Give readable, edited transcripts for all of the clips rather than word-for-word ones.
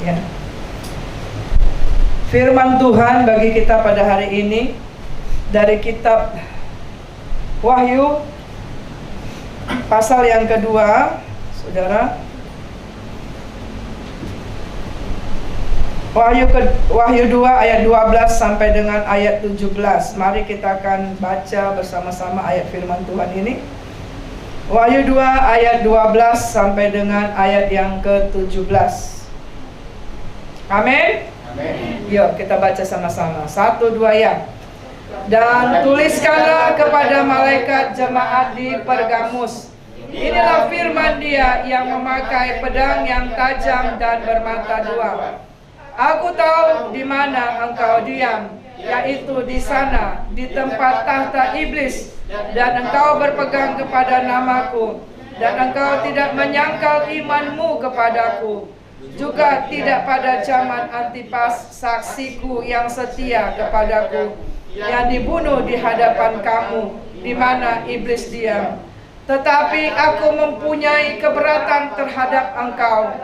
Ya. Firman Tuhan bagi kita pada hari ini dari kitab Wahyu pasal yang kedua, saudara. Wahyu 2 ayat 12 sampai dengan ayat 17. Mari kita akan baca bersama-sama ayat firman Tuhan ini. Wahyu 2 ayat 12 sampai dengan ayat yang ke-17. Amin. Amin. Yuk kita baca sama-sama. 1, 2 ya. Dan tuliskanlah kepada malaikat jemaat di Pergamus. Inilah firman Dia yang memakai pedang yang tajam dan bermata dua. Aku tahu di mana engkau diam, yaitu di sana, di tempat tahta iblis, dan engkau berpegang kepada namaku, dan engkau tidak menyangkal imanmu kepadaku, juga tidak pada zaman Antipas saksiku yang setia kepadaku, yang dibunuh di hadapan kamu, di mana iblis diam. Tetapi aku mempunyai keberatan terhadap engkau.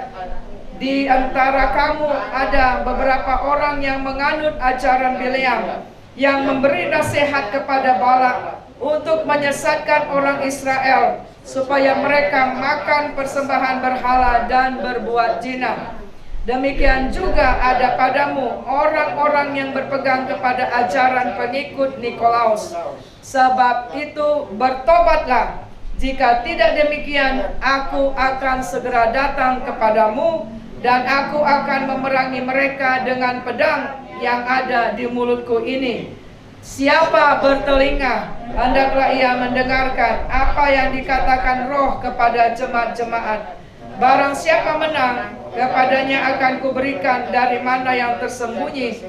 Di antara kamu ada beberapa orang yang menganut ajaran Bileam, yang memberi nasihat kepada Balak untuk menyesatkan orang Israel, supaya mereka makan persembahan berhala dan berbuat zina. Demikian juga ada padamu orang-orang yang berpegang kepada ajaran pengikut Nikolaus. Sebab itu bertobatlah. Jika tidak demikian, aku akan segera datang kepadamu, dan aku akan memerangi mereka dengan pedang yang ada di mulutku ini. Siapa bertelinga, hendaklah ia mendengarkan apa yang dikatakan Roh kepada jemaat-jemaat. Barang siapa menang, kepadanya akan kuberikan dari mana yang tersembunyi,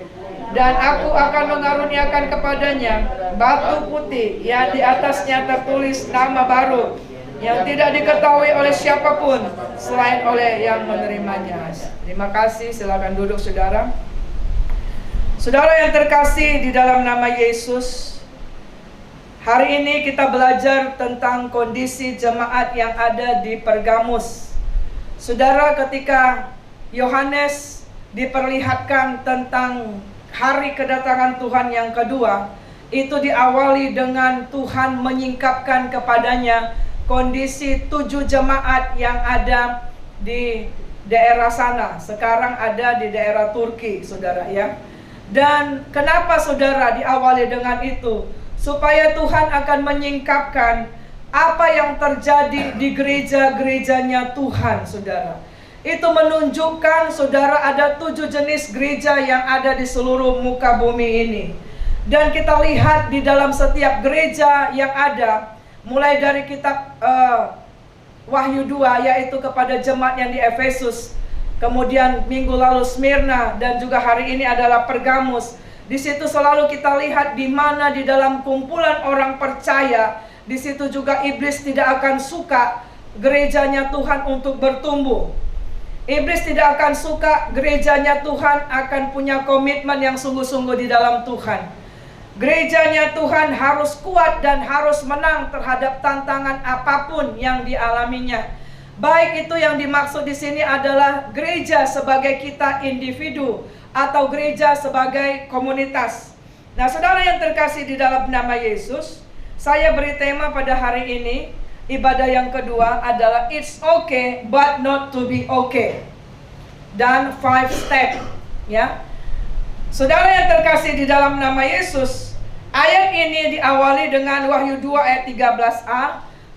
dan aku akan mengaruniakan kepadanya batu putih yang di atasnya tertulis nama baru, yang tidak diketahui oleh siapapun selain oleh yang menerimanya. Terima kasih, silakan duduk saudara. Saudara yang terkasih di dalam nama Yesus, hari ini kita belajar tentang kondisi jemaat yang ada di Pergamus. Saudara, ketika Yohanes diperlihatkan tentang hari kedatangan Tuhan yang kedua, itu diawali dengan Tuhan menyingkapkan kepadanya kondisi 7 jemaat yang ada di daerah sana. Sekarang ada di daerah Turki, saudara ya. Dan kenapa saudara diawali dengan itu? Supaya Tuhan akan menyingkapkan apa yang terjadi di gereja-gerejanya Tuhan, saudara. Itu menunjukkan saudara ada 7 jenis gereja yang ada di seluruh muka bumi ini. Dan kita lihat di dalam setiap gereja yang ada, mulai dari kitab Wahyu 2, yaitu kepada jemaat yang di Efesus, kemudian minggu lalu Smyrna, dan juga hari ini adalah Pergamus. Di situ selalu kita lihat di mana di dalam kumpulan orang percaya, di situ juga iblis tidak akan suka gerejanya Tuhan untuk bertumbuh. Iblis tidak akan suka gerejanya Tuhan akan punya komitmen yang sungguh-sungguh di dalam Tuhan. Gerejanya Tuhan harus kuat dan harus menang terhadap tantangan apapun yang dialaminya. Baik itu yang dimaksud di sini adalah gereja sebagai kita individu atau gereja sebagai komunitas. Nah, saudara yang terkasih di dalam nama Yesus, saya beri tema pada hari ini, ibadah yang kedua adalah It's okay but not to be okay. Dan 5 step, ya. Saudara yang terkasih di dalam nama Yesus, ayat ini diawali dengan Wahyu 2 ayat 13a.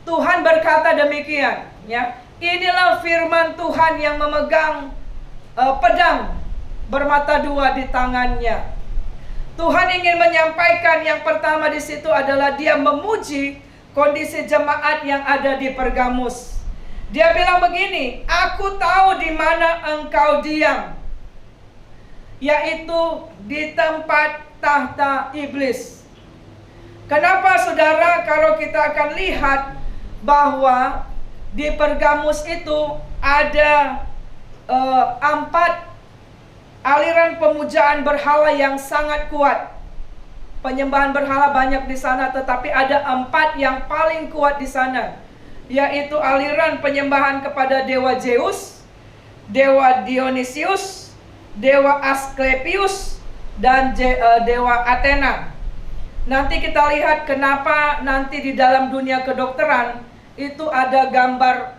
Tuhan berkata demikian, ya. Inilah firman Tuhan yang memegang pedang bermata dua di tangannya. Tuhan ingin menyampaikan yang pertama di situ adalah Dia memuji kondisi jemaat yang ada di Pergamus. Dia bilang begini, aku tahu di mana engkau diam, yaitu di tempat tahta iblis. Kenapa saudara? Kalau kita akan lihat bahwa di Pergamus itu ada 4 aliran pemujaan berhala yang sangat kuat. Penyembahan berhala banyak di sana, tetapi ada 4 yang paling kuat di sana, yaitu aliran penyembahan kepada dewa Zeus, dewa Dionysius, dewa Asklepius, dan dewa Athena. Nanti kita lihat kenapa nanti di dalam dunia kedokteran itu ada gambar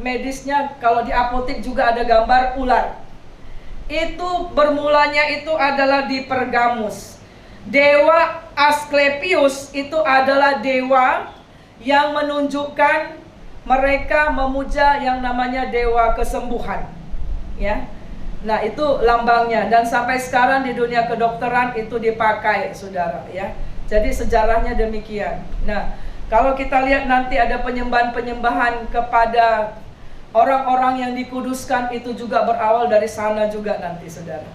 medisnya. Kalau di apotek juga ada gambar ular. Itu bermulanya itu adalah di Pergamus. Dewa Asklepius itu adalah dewa yang menunjukkan mereka memuja yang namanya dewa kesembuhan, ya. Nah, itu lambangnya, dan sampai sekarang di dunia kedokteran itu dipakai, saudara, ya. Jadi sejarahnya demikian. Nah, kalau kita lihat nanti ada penyembahan-penyembahan kepada orang-orang yang dikuduskan, itu juga berawal dari sana juga nanti, saudara.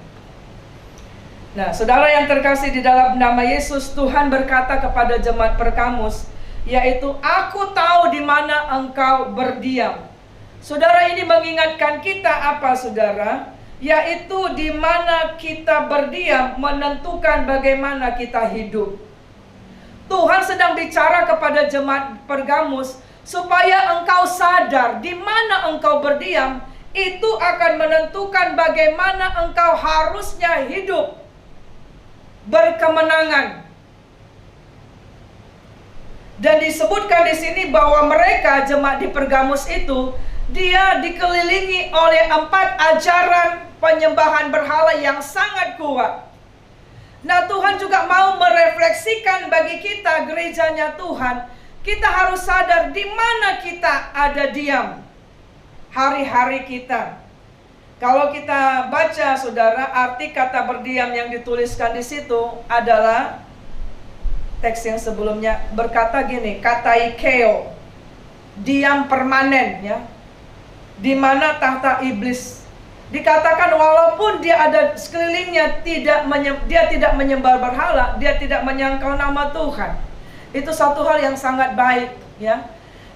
Nah, saudara yang terkasih di dalam nama Yesus, Tuhan berkata kepada jemaat Pergamus, yaitu, aku tahu di mana engkau berdiam. Saudara, ini mengingatkan kita apa, saudara? Yaitu di mana kita berdiam menentukan bagaimana kita hidup. Tuhan sedang bicara kepada jemaat Pergamus supaya engkau sadar di mana engkau berdiam, itu akan menentukan bagaimana engkau harusnya hidup berkemenangan. Dan disebutkan di sini bahwa mereka, jemaat di Pergamus itu, dia dikelilingi oleh 4 ajaran penyembahan berhala yang sangat kuat. Nah, Tuhan juga mau merefleksikan bagi kita, gerejanya Tuhan, kita harus sadar di mana kita ada diam hari-hari kita. Kalau kita baca, saudara, arti kata berdiam yang dituliskan di situ adalah teks yang sebelumnya berkata gini, kataikeo, diam permanen, ya. Di mana tahta iblis. Dikatakan walaupun dia ada sekelilingnya, dia tidak menyembah berhala, dia tidak menyangkal nama Tuhan. Itu satu hal yang sangat baik, ya.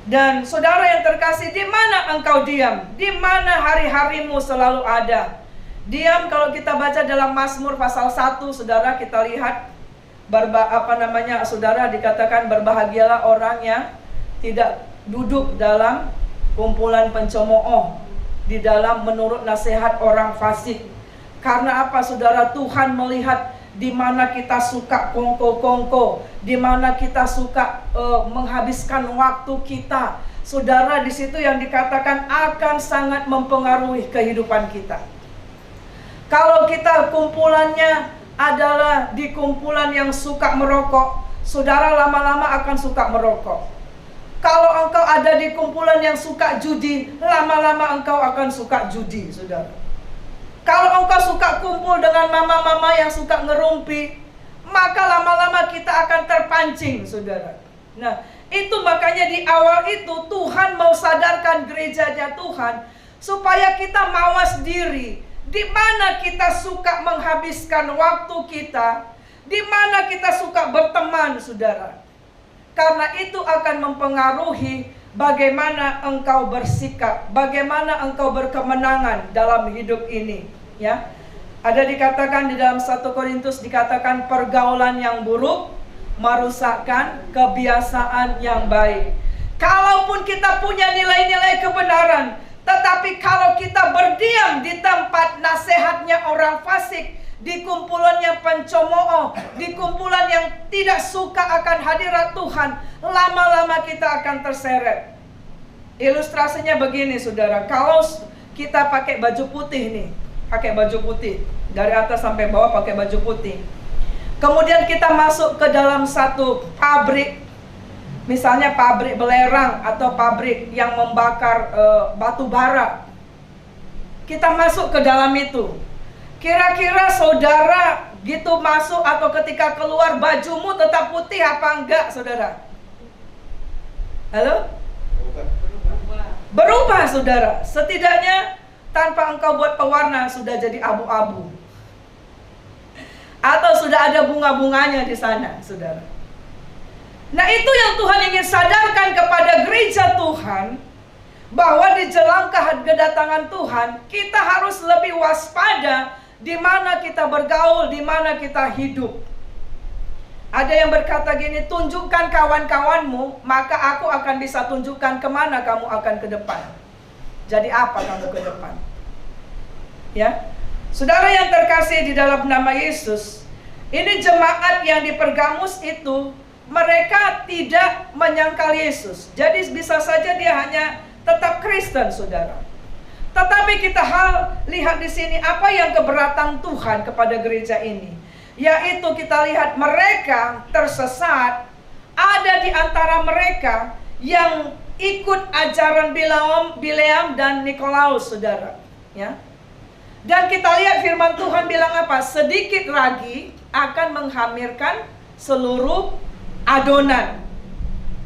Dan saudara yang terkasih, di mana engkau diam? Di mana hari-harimu selalu ada? Diam, kalau kita baca dalam Mazmur pasal 1, saudara, kita lihat saudara, dikatakan berbahagialah orang yang tidak duduk dalam kumpulan pencemooh, di dalam menurut nasihat orang fasik. Karena apa, saudara? Tuhan melihat di mana kita suka kongko-kongko, di mana kita suka menghabiskan waktu kita. Saudara, di situ yang dikatakan akan sangat mempengaruhi kehidupan kita. Kalau kita kumpulannya adalah di kumpulan yang suka merokok, saudara lama-lama akan suka merokok. Kalau engkau ada di kumpulan yang suka judi, lama-lama engkau akan suka judi, saudara. Kalau engkau suka kumpul dengan mama-mama yang suka ngerumpi, maka lama-lama kita akan terpancing, saudara. Nah, itu makanya di awal itu Tuhan mau sadarkan gerejanya Tuhan supaya kita mawas diri. Di mana kita suka menghabiskan waktu kita, di mana kita suka berteman, saudara. Karena itu akan mempengaruhi bagaimana engkau bersikap, bagaimana engkau berkemenangan dalam hidup ini, ya. Ada dikatakan di dalam 1 Korintus, dikatakan pergaulan yang buruk merusakkan kebiasaan yang baik. Kalaupun kita punya nilai-nilai kebenaran, tetapi kalau kita berdiam di tempat nasihatnya orang fasik, di kumpulan yang pencemooh, di kumpulan yang tidak suka akan hadirat Tuhan, lama-lama kita akan terseret. Ilustrasinya begini, saudara. Kalau kita pakai baju putih nih, pakai baju putih dari atas sampai bawah, pakai baju putih. Kemudian kita masuk ke dalam satu pabrik, misalnya pabrik belerang atau pabrik yang membakar batu bara. Kita masuk ke dalam itu. Kira-kira saudara gitu masuk atau ketika keluar, bajumu tetap putih apa enggak, saudara? Halo? Berubah, saudara. Setidaknya tanpa engkau buat pewarna sudah jadi abu-abu. Atau sudah ada bunga-bunganya di sana, saudara. Nah, itu yang Tuhan ingin sadarkan kepada gereja Tuhan, bahwa di jelang kedatangan Tuhan, kita harus lebih waspada di mana kita bergaul, di mana kita hidup. Ada yang berkata gini, tunjukkan kawan-kawanmu, maka aku akan bisa tunjukkan kemana kamu akan ke depan. Jadi apa kamu ke depan? Ya, Saudara yang terkasih di dalam nama Yesus, ini jemaat yang di Pergamus itu, mereka tidak menyangkal Yesus. Jadi bisa saja dia hanya tetap Kristen, saudara. Tetapi kita lihat di sini apa yang keberatan Tuhan kepada gereja ini. Yaitu kita lihat mereka tersesat, ada di antara mereka yang ikut ajaran Bileam dan Nikolaus, saudara. Ya. Dan kita lihat firman Tuhan bilang apa? Sedikit lagi akan menghamirkan seluruh adonan.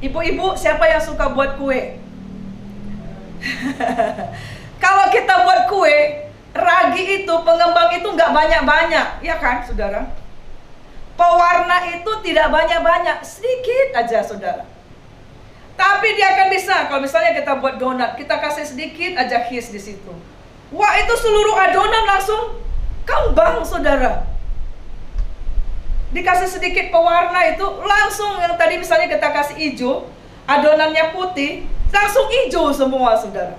Ibu-ibu, siapa yang suka buat kue? Kalau kita buat kue, ragi itu, pengembang itu nggak banyak-banyak, ya kan, saudara? Pewarna itu tidak banyak-banyak, sedikit aja, saudara. Tapi dia akan bisa, kalau misalnya kita buat donat, kita kasih sedikit aja yeast di situ. Wah, itu seluruh adonan langsung kembang, saudara. Dikasih sedikit pewarna itu, langsung yang tadi misalnya kita kasih hijau, adonannya putih, langsung hijau semua, saudara.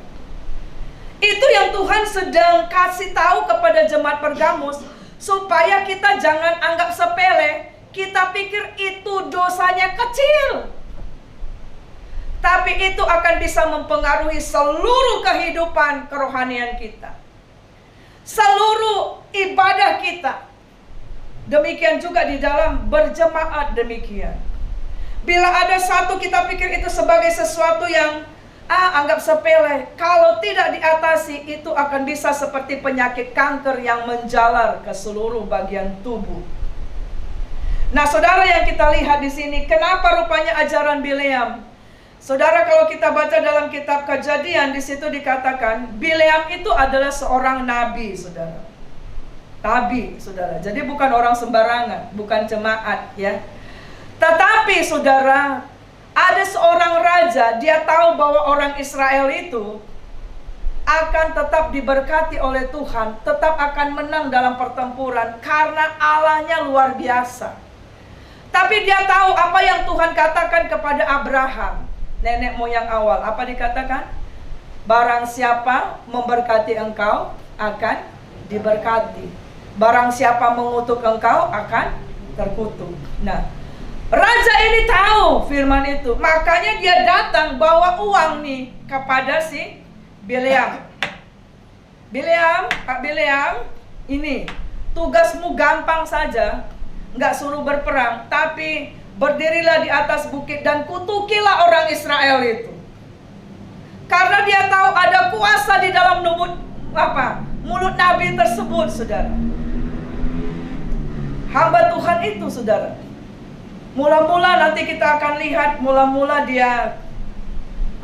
Itu yang Tuhan sedang kasih tahu kepada jemaat Pergamus, supaya kita jangan anggap sepele. Kita pikir itu dosanya kecil, tapi itu akan bisa mempengaruhi seluruh kehidupan kerohanian kita, seluruh ibadah kita. Demikian juga di dalam berjemaat demikian. Bila ada satu kita pikir itu sebagai sesuatu yang anggap sepele, kalau tidak diatasi, itu akan bisa seperti penyakit kanker yang menjalar ke seluruh bagian tubuh. Nah, saudara yang kita lihat di sini, kenapa rupanya ajaran Bileam? Saudara, kalau kita baca dalam kitab Kejadian, di situ dikatakan Bileam itu adalah seorang nabi, saudara. Nabi, saudara. Jadi bukan orang sembarangan, bukan jemaat, ya. Tetapi, saudara, ada seorang raja, dia tahu bahwa orang Israel itu akan tetap diberkati oleh Tuhan, tetap akan menang dalam pertempuran karena Allahnya luar biasa. Tapi dia tahu apa yang Tuhan katakan kepada Abraham, nenek moyang awal. Apa dikatakan? Barang siapa memberkati engkau akan diberkati. Barang siapa mengutuk engkau akan terkutuk. Nah, raja ini tahu firman itu, makanya dia datang bawa uang nih kepada si Bileam. Pak Bileam, ini tugasmu gampang saja, nggak suruh berperang, tapi berdirilah di atas bukit dan kutukilah orang Israel itu. Karena dia tahu ada kuasa di dalam mulut nabi tersebut, saudara. Hamba Tuhan itu, saudara. Mula-mula nanti kita akan lihat, mula-mula dia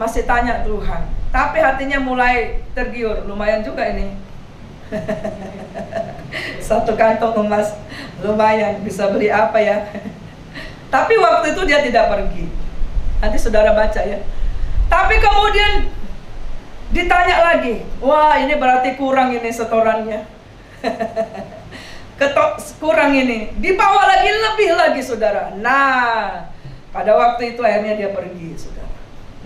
masih tanya Tuhan, tapi hatinya mulai tergiur. Lumayan juga ini. Satu kantong emas, lumayan, bisa beli apa ya. Tapi waktu itu dia tidak pergi. Nanti saudara baca ya. Tapi kemudian ditanya lagi, wah ini berarti kurang ini setorannya. Kurang ini, dibawa lagi lebih lagi, saudara. Nah, pada waktu itu akhirnya dia pergi, saudara.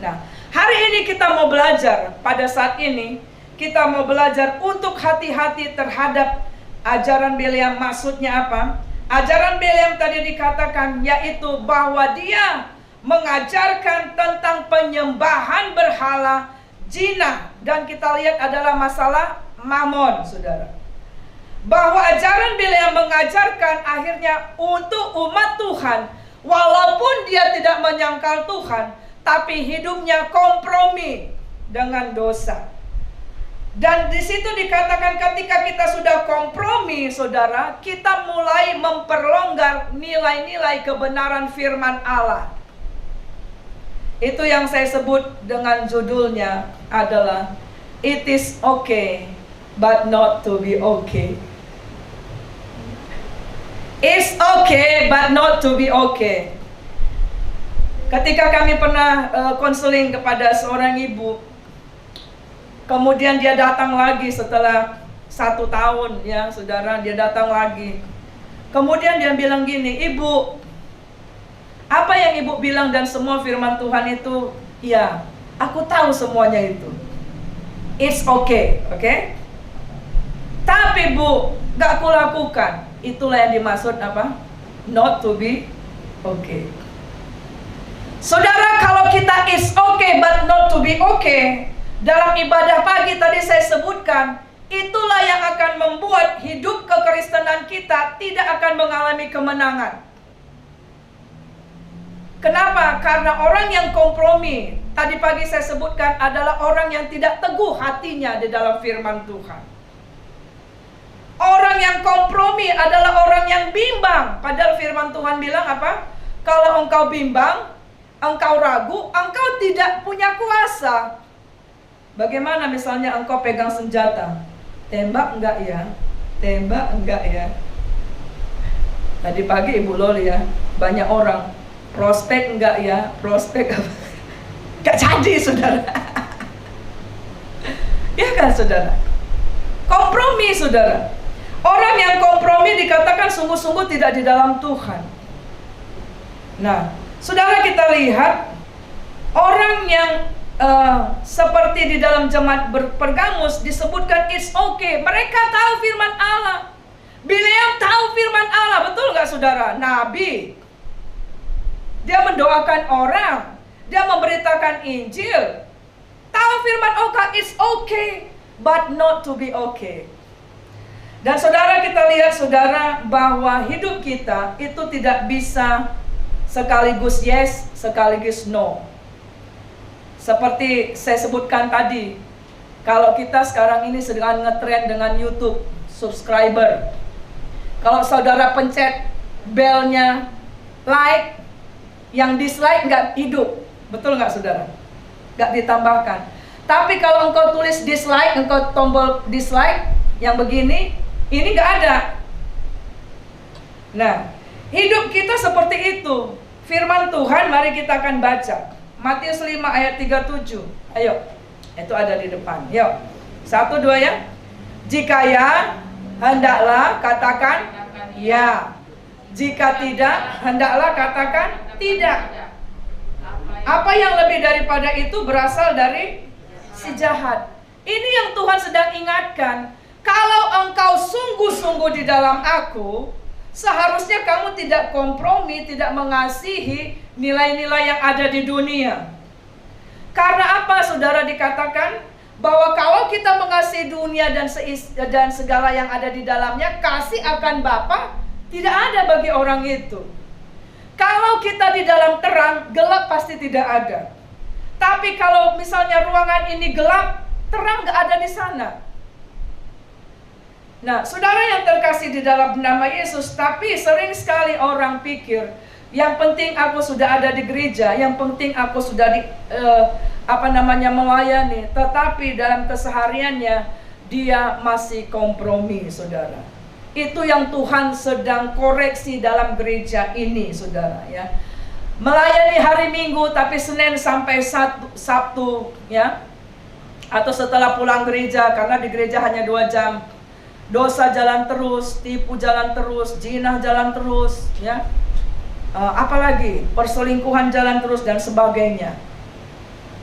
Nah, hari ini kita mau belajar, pada saat ini kita mau belajar untuk hati-hati terhadap ajaran Bileam. Maksudnya apa? Ajaran Bileam tadi dikatakan yaitu bahwa dia mengajarkan tentang penyembahan berhala, jinah, dan kita lihat adalah masalah mamon, saudara. Bahwa ajaran Bileam mengajarkan akhirnya untuk umat Tuhan, walaupun dia tidak menyangkal Tuhan, tapi hidupnya kompromi dengan dosa. Dan di situ dikatakan ketika kita sudah kompromi, saudara, kita mulai memperlonggar nilai-nilai kebenaran firman Allah. Itu yang saya sebut dengan judulnya adalah It is okay, but not to be okay. It's okay, but not to be okay. Ketika kami pernah konseling kepada seorang ibu, kemudian dia datang lagi setelah 1 tahun, ya saudara, dia datang lagi. Kemudian dia bilang gini, ibu, apa yang ibu bilang dan semua firman Tuhan itu, ya, aku tahu semuanya itu. It's okay, okay? Tapi Bu, gak kulakukan. Itulah yang dimaksud apa? Not to be okay. Saudara, kalau kita is okay but not to be okay, dalam ibadah pagi tadi saya sebutkan, itulah yang akan membuat hidup kekristenan kita tidak akan mengalami kemenangan. Kenapa? Karena orang yang kompromi, tadi pagi saya sebutkan, adalah orang yang tidak teguh hatinya di dalam firman Tuhan. Orang yang kompromi adalah orang yang bimbang. Padahal firman Tuhan bilang apa? Kalau engkau bimbang, engkau ragu, engkau tidak punya kuasa. Bagaimana misalnya engkau pegang senjata? Tembak enggak ya? Tembak enggak ya? Tadi pagi Ibu Loli ya, banyak orang, prospek enggak ya? Prospek apa? Enggak jadi, saudara. Ya kan, saudara? Kompromi, saudara. Orang yang kompromi dikatakan sungguh-sungguh tidak di dalam Tuhan. Nah, saudara, kita lihat orang yang seperti di dalam jemaat Pergamus disebutkan it's okay. Mereka tahu firman Allah. Bileam tahu firman Allah, betul nggak, saudara? Nabi. Dia mendoakan orang, dia memberitakan Injil. Tahu firman Allah, it's okay, but not to be okay. Dan saudara, kita lihat, saudara, bahwa hidup kita itu tidak bisa sekaligus yes, sekaligus no. Seperti saya sebutkan tadi, kalau kita sekarang ini sedang ngetrend dengan YouTube subscriber, kalau saudara pencet belnya like, yang dislike nggak hidup, betul nggak, saudara? Nggak ditambahkan. Tapi kalau engkau tulis dislike, engkau tombol dislike yang begini, ini nggak ada. Nah, hidup kita seperti itu. Firman Tuhan, mari kita akan baca Matius 5 ayat 37. Ayo, itu ada di depan. Yuk, 1, 2 ya. Jika ya, hendaklah katakan ya. Jika tidak, hendaklah katakan tidak. Apa yang lebih daripada itu berasal dari si jahat. Ini yang Tuhan sedang ingatkan. Kalau engkau sungguh-sungguh di dalam aku, seharusnya kamu tidak kompromi, tidak mengasihi nilai-nilai yang ada di dunia. Karena apa, saudara, dikatakan bahwa kalau kita mengasihi dunia dan segala yang ada di dalamnya, kasih akan Bapa tidak ada bagi orang itu. Kalau kita di dalam terang, gelap pasti tidak ada. Tapi kalau misalnya ruangan ini gelap, terang nggak ada di sana. Nah, saudara yang terkasih di dalam nama Yesus, tapi sering sekali orang pikir, yang penting aku sudah ada di gereja, yang penting aku sudah melayani. Tetapi dalam kesehariannya dia masih kompromi, saudara. Itu yang Tuhan sedang koreksi dalam gereja ini, saudara, ya. Melayani hari Minggu, tapi Senin sampai Sabtu, ya, atau setelah pulang gereja, karena di gereja hanya 2 jam. Dosa jalan terus, tipu jalan terus, jinah jalan terus, ya. Apalagi perselingkuhan jalan terus dan sebagainya.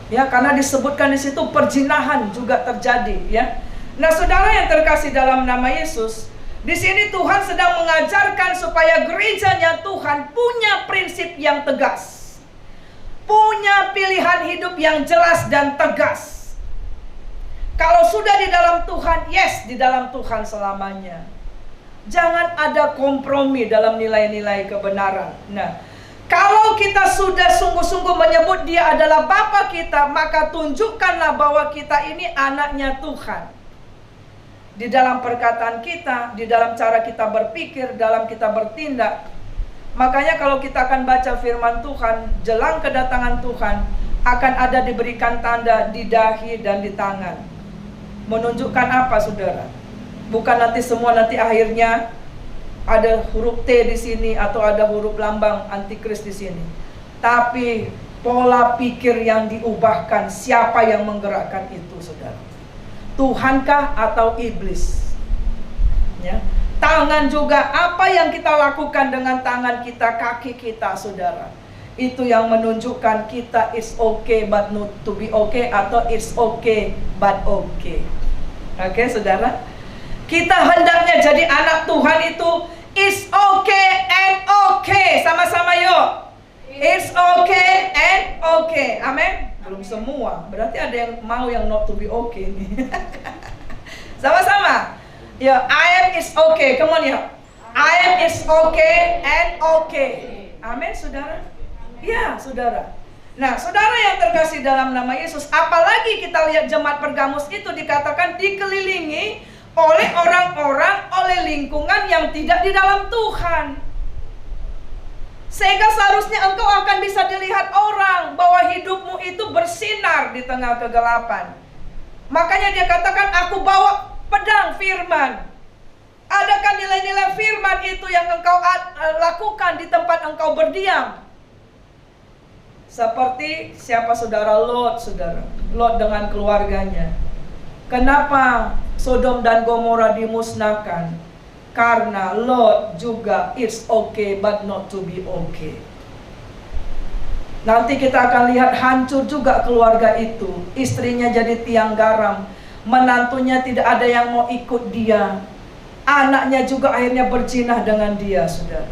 Ya, karena disebutkan di situ perzinahan juga terjadi, ya. Nah, saudara yang terkasih dalam nama Yesus, di sini Tuhan sedang mengajarkan supaya gerejanya Tuhan punya prinsip yang tegas, punya pilihan hidup yang jelas dan tegas. Kalau sudah di dalam Tuhan, yes, di dalam Tuhan selamanya. Jangan ada kompromi dalam nilai-nilai kebenaran. Nah, kalau kita sudah sungguh-sungguh menyebut Dia adalah Bapa kita, maka tunjukkanlah bahwa kita ini anaknya Tuhan. Di dalam perkataan kita, di dalam cara kita berpikir, dalam kita bertindak. Makanya kalau kita akan baca firman Tuhan, jelang kedatangan Tuhan, akan ada diberikan tanda di dahi dan di tangan. Menunjukkan apa, saudara? Bukan nanti semua nanti akhirnya ada huruf T di sini atau ada huruf lambang antikris di sini. Tapi pola pikir yang diubahkan, siapa yang menggerakkan itu, saudara? Tuhankah atau iblis? Ya. Tangan juga, apa yang kita lakukan dengan tangan kita, kaki kita, saudara? Itu yang menunjukkan kita is okay but not to be okay, atau it's okay but okay. Oke, saudara. Kita hendaknya jadi anak Tuhan itu it's okay and okay. Sama-sama yuk. It's okay and okay. Amin. Belum semua. Berarti ada yang mau yang not to be okay nih. Sama-sama. Ya, I am is okay. Come on ya. I am is okay and okay. Amin, saudara. Ya, saudara. Nah, saudara yang terkasih dalam nama Yesus, apalagi kita lihat jemaat Pergamus itu dikatakan dikelilingi oleh orang-orang, oleh lingkungan yang tidak di dalam Tuhan. Sehingga seharusnya engkau akan bisa dilihat orang bahwa hidupmu itu bersinar di tengah kegelapan. Makanya dia katakan, aku bawa pedang firman. Adakah nilai-nilai firman itu yang engkau lakukan di tempat engkau berdiam? Seperti siapa saudara Lot, saudara. Lot dengan keluarganya. Kenapa Sodom dan Gomora dimusnahkan? Karena Lot juga it's okay but not to be okay. Nanti kita akan lihat hancur juga keluarga itu. Istrinya jadi tiang garam. Menantunya tidak ada yang mau ikut dia. Anaknya juga akhirnya berzina dengan dia, saudara.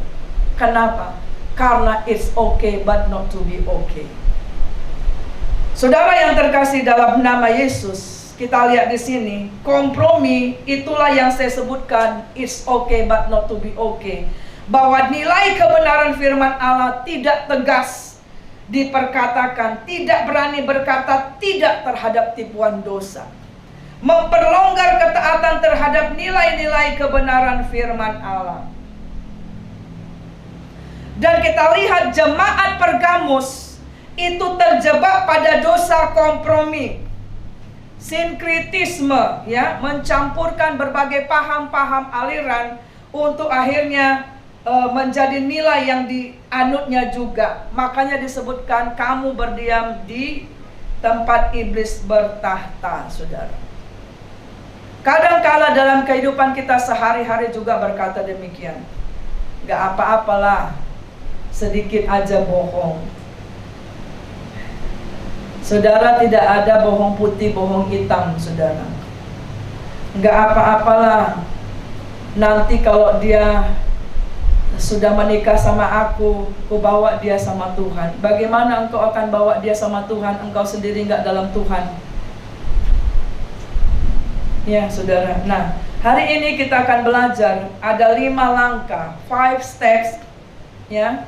Kenapa? Karena it's okay but not to be okay. Saudara yang terkasih dalam nama Yesus, kita lihat di sini, kompromi itulah yang saya sebutkan, it's okay but not to be okay. Bahwa nilai kebenaran firman Allah tidak tegas diperkatakan, tidak berani berkata tidak terhadap tipuan dosa. Memperlonggar ketaatan terhadap nilai-nilai kebenaran firman Allah. Dan kita lihat jemaat Pergamus itu terjebak pada dosa kompromi, sinkritisme, ya, mencampurkan berbagai paham-paham aliran untuk akhirnya menjadi nilai yang dianutnya juga. Makanya disebutkan kamu berdiam di tempat iblis bertahta, saudara. Kadangkala dalam kehidupan kita sehari-hari juga berkata demikian. Gak apa-apalah, sedikit aja bohong. Saudara, tidak ada bohong putih, bohong hitam, saudara. Gak apa-apalah, nanti kalau dia sudah menikah sama aku bawa dia sama Tuhan. Bagaimana engkau akan bawa dia sama Tuhan, engkau sendiri gak dalam Tuhan? Ya, saudara. Nah, hari ini kita akan belajar ada 5 langkah, 5 steps, ya,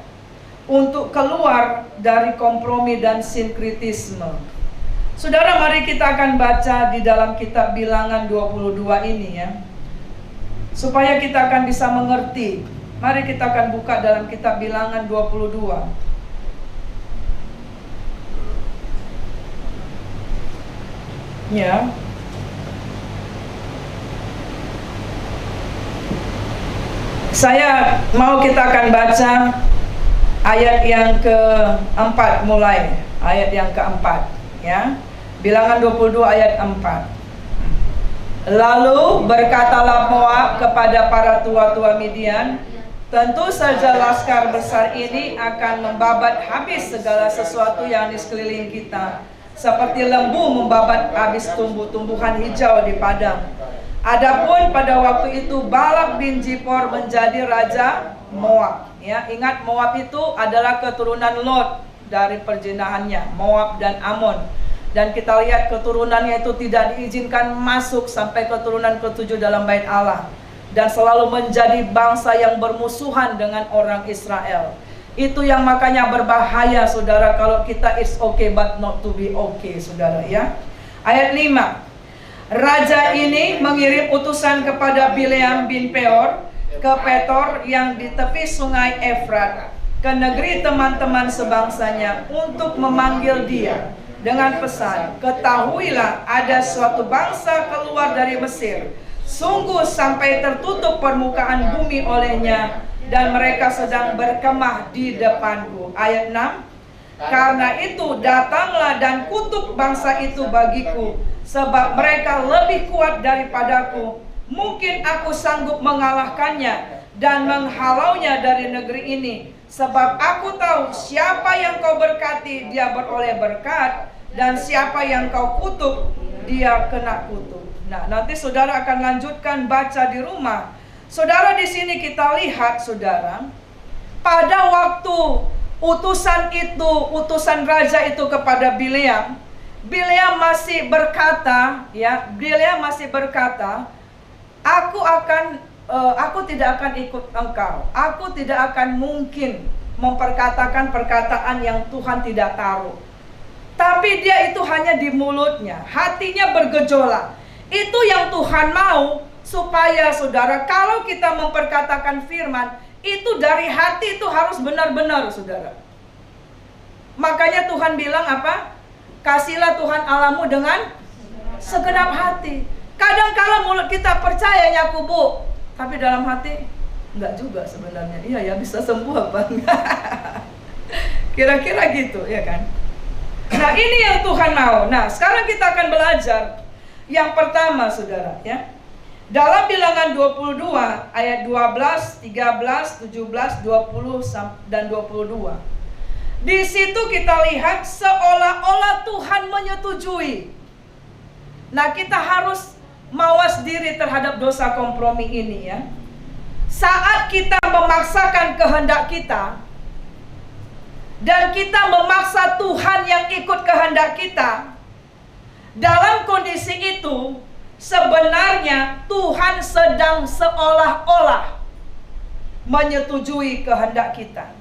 untuk keluar dari kompromi dan sinkritisme. Saudara, mari kita akan baca di dalam kitab Bilangan 22 ini, ya, supaya kita akan bisa mengerti. Mari kita akan buka dalam kitab Bilangan 22. Ya. Saya mau kita akan baca ayat yang keempat mulai. Ayat yang keempat, ya. Bilangan 22 ayat 4. Lalu berkatalah Moab kepada para tua-tua Midian, tentu saja laskar besar ini akan membabat habis segala sesuatu yang di sekeliling kita, seperti lembu membabat habis tumbuh-tumbuhan hijau di padang. Adapun pada waktu itu Balak bin Zipor menjadi raja Moab. Ya, ingat Moab itu adalah keturunan Lot dari perjinahannya, Moab dan Amon. Dan kita lihat keturunannya itu tidak diizinkan masuk sampai keturunan ke-7 dalam bait Allah. Dan selalu menjadi bangsa yang bermusuhan dengan orang Israel. Itu yang makanya berbahaya, saudara, kalau kita it's okay but not to be okay, saudara, ya. Ayat 5. Raja ini mengirim utusan kepada Bileam bin Peor ke Petor yang di tepi sungai Efrat, ke negeri teman-teman sebangsanya, untuk memanggil dia dengan pesan, ketahuilah ada suatu bangsa keluar dari Mesir, sungguh sampai tertutup permukaan bumi olehnya, dan mereka sedang berkemah di depanku. Ayat 6. Karena itu datanglah dan kutuk bangsa itu bagiku, sebab mereka lebih kuat daripadaku. Mungkin aku sanggup mengalahkannya dan menghalaunya dari negeri ini. Sebab aku tahu siapa yang kau berkati, dia beroleh berkat, dan siapa yang kau kutuk, dia kena kutuk. Nah, nanti saudara akan lanjutkan baca di rumah. Saudara, di sini kita lihat, saudara, pada waktu utusan raja itu kepada Bileam, Bileam masih berkata, aku tidak akan ikut engkau. Aku tidak akan mungkin memperkatakan perkataan yang Tuhan tidak taruh. Tapi dia itu hanya di mulutnya, hatinya bergejolak. Itu yang Tuhan mau, supaya saudara, kalau kita memperkatakan firman, itu dari hati itu harus benar-benar, saudara. Makanya Tuhan bilang apa? Kasihlah Tuhan Allahmu dengan segenap hati. Kadang-kala mulut kita percaya nyaku, Bu, tapi dalam hati enggak juga sebenarnya. Iya ya, bisa sembuh apa enggak? Kira-kira gitu, ya kan? Nah, ini yang Tuhan mau. Nah, sekarang kita akan belajar yang pertama, saudara, ya. Dalam Bilangan 22 ayat 12, 13, 17, 20 dan 22. Di situ kita lihat seolah-olah Tuhan menyetujui. Nah, kita harus mawas diri terhadap dosa kompromi ini, ya. Saat kita memaksakan kehendak kita dan kita memaksa Tuhan yang ikut kehendak kita, dalam kondisi itu sebenarnya Tuhan sedang seolah-olah menyetujui kehendak kita.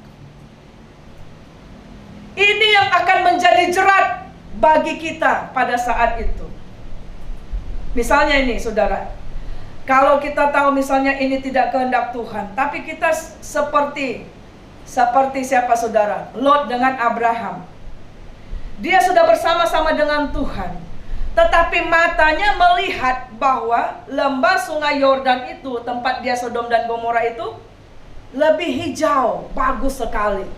Ini yang akan menjadi jerat bagi kita pada saat itu. Misalnya ini, saudara, kalau kita tahu misalnya ini tidak kehendak Tuhan, tapi kita seperti siapa, saudara? Lot dengan Abraham. Dia sudah bersama-sama dengan Tuhan, tetapi matanya melihat bahwa lembah sungai Yordan itu, tempat dia Sodom dan Gomora itu, lebih hijau, bagus sekali.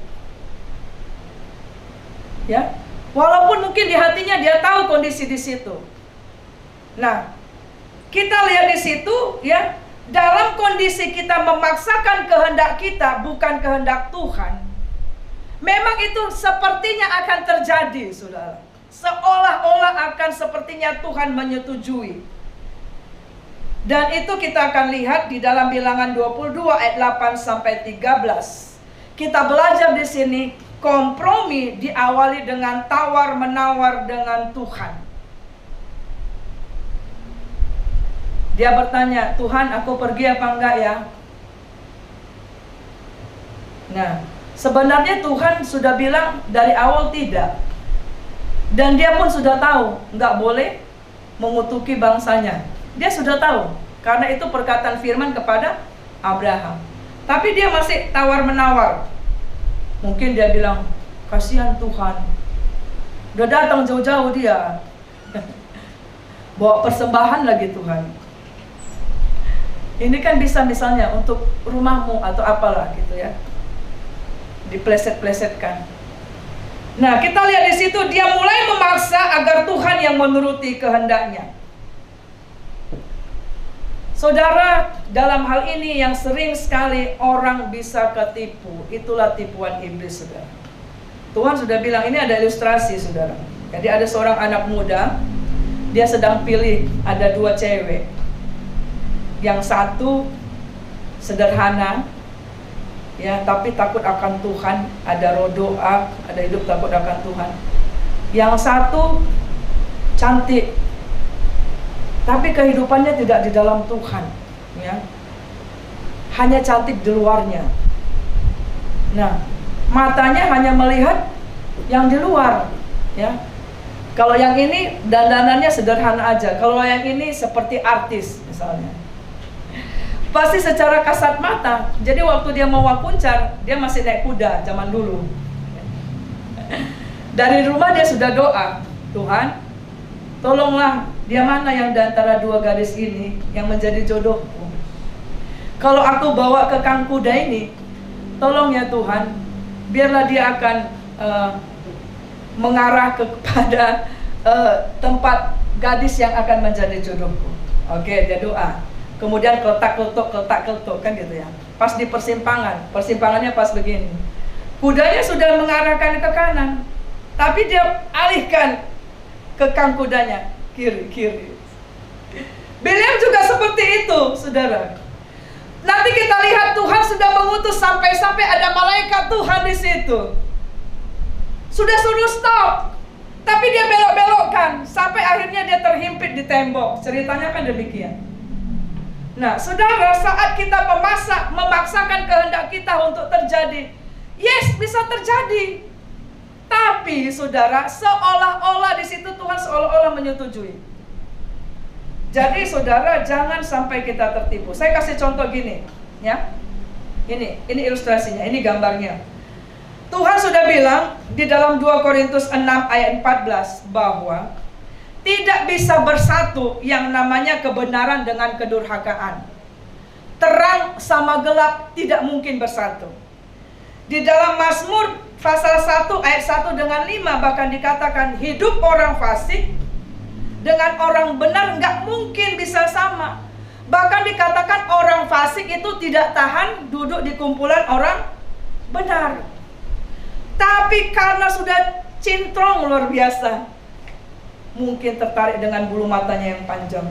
Ya, walaupun mungkin di hatinya dia tahu kondisi di situ. Nah, kita lihat di situ, ya, dalam kondisi kita memaksakan kehendak kita, bukan kehendak Tuhan, memang itu sepertinya akan terjadi, saudara. Seolah-olah akan sepertinya Tuhan menyetujui. Dan itu kita akan lihat di dalam Bilangan 22 ayat 8 sampai 13. Kita belajar di sini, kompromi diawali dengan tawar-menawar dengan Tuhan. Dia bertanya, Tuhan, aku pergi apa enggak ya? Nah, sebenarnya Tuhan sudah bilang dari awal tidak. Dan dia pun sudah tahu enggak boleh mengutuki bangsanya. Dia sudah tahu, karena itu perkataan firman kepada Abraham. Tapi dia masih tawar-menawar. Mungkin dia bilang, kasihan Tuhan, udah datang jauh-jauh dia, bawa persembahan lagi Tuhan. Ini kan bisa misalnya untuk rumahmu atau apalah gitu ya, dipleset-plesetkan. Nah, kita lihat di situ dia mulai memaksa agar Tuhan yang menuruti kehendaknya. Saudara, dalam hal ini yang sering sekali orang bisa ketipu, itulah tipuan iblis, saudara. Tuhan sudah bilang, ini ada ilustrasi, saudara. Jadi ada seorang anak muda, dia sedang pilih, ada dua cewek. Yang satu sederhana, ya, tapi takut akan Tuhan, ada roh doa, ada hidup takut akan Tuhan. Yang satu cantik, tapi kehidupannya tidak di dalam Tuhan, ya. Hanya cantik di luarnya. Nah, matanya hanya melihat yang di luar, ya. Kalau yang ini dandanannya sederhana aja, kalau yang ini seperti artis misalnya. Pasti secara kasat mata. Jadi waktu dia mau wakuncar, dia masih naik kuda zaman dulu. Dari rumah dia sudah doa, Tuhan, tolonglah dia mana yang di antara dua gadis ini yang menjadi jodohku. Kalau aku bawa ke kang kuda ini, tolong ya Tuhan, biarlah dia akan mengarah kepada tempat gadis yang akan menjadi jodohku. Oke, dia doa. Kemudian keletak-keletuk kan gitu ya. Pas di persimpangannya pas begini. Kudanya sudah mengarahkan ke kanan, tapi dia alihkan ke kang kudanya kiri. Bileam juga seperti itu, saudara. Nanti kita lihat Tuhan sudah mengutus sampai ada malaikat Tuhan di situ. Sudah suruh stop, tapi dia belok-belokkan sampai akhirnya dia terhimpit di tembok. Ceritanya kan demikian. Nah, saudara, saat kita memaksakan kehendak kita untuk terjadi, yes, bisa terjadi. Tapi, saudara, seolah-olah di situ Tuhan seolah-olah menyetujui. Jadi, saudara, jangan sampai kita tertipu. Saya kasih contoh gini, ya. Ini ilustrasinya, ini gambarnya. Tuhan sudah bilang di dalam 2 Korintus 6 ayat 14 bahwa tidak bisa bersatu yang namanya kebenaran dengan kedurhakaan. Terang sama gelap tidak mungkin bersatu. Di dalam Mazmur pasal 1 ayat 1 dengan 5 bahkan dikatakan hidup orang fasik dengan orang benar nggak mungkin bisa sama. Bahkan dikatakan orang fasik itu tidak tahan duduk di kumpulan orang benar. Tapi karena sudah cintrong luar biasa, mungkin tertarik dengan bulu matanya yang panjang,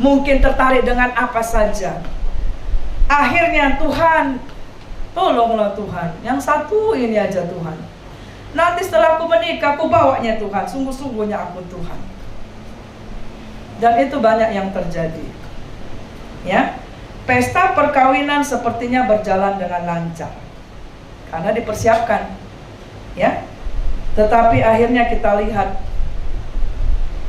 mungkin tertarik dengan apa saja. Akhirnya Tuhan, tolonglah Tuhan, yang satu ini aja Tuhan. Nanti setelah aku menikah, aku bawanya Tuhan, sungguh-sungguhnya aku Tuhan. Dan itu banyak yang terjadi. Ya, pesta perkawinan sepertinya berjalan dengan lancar karena dipersiapkan, ya. Tetapi akhirnya kita lihat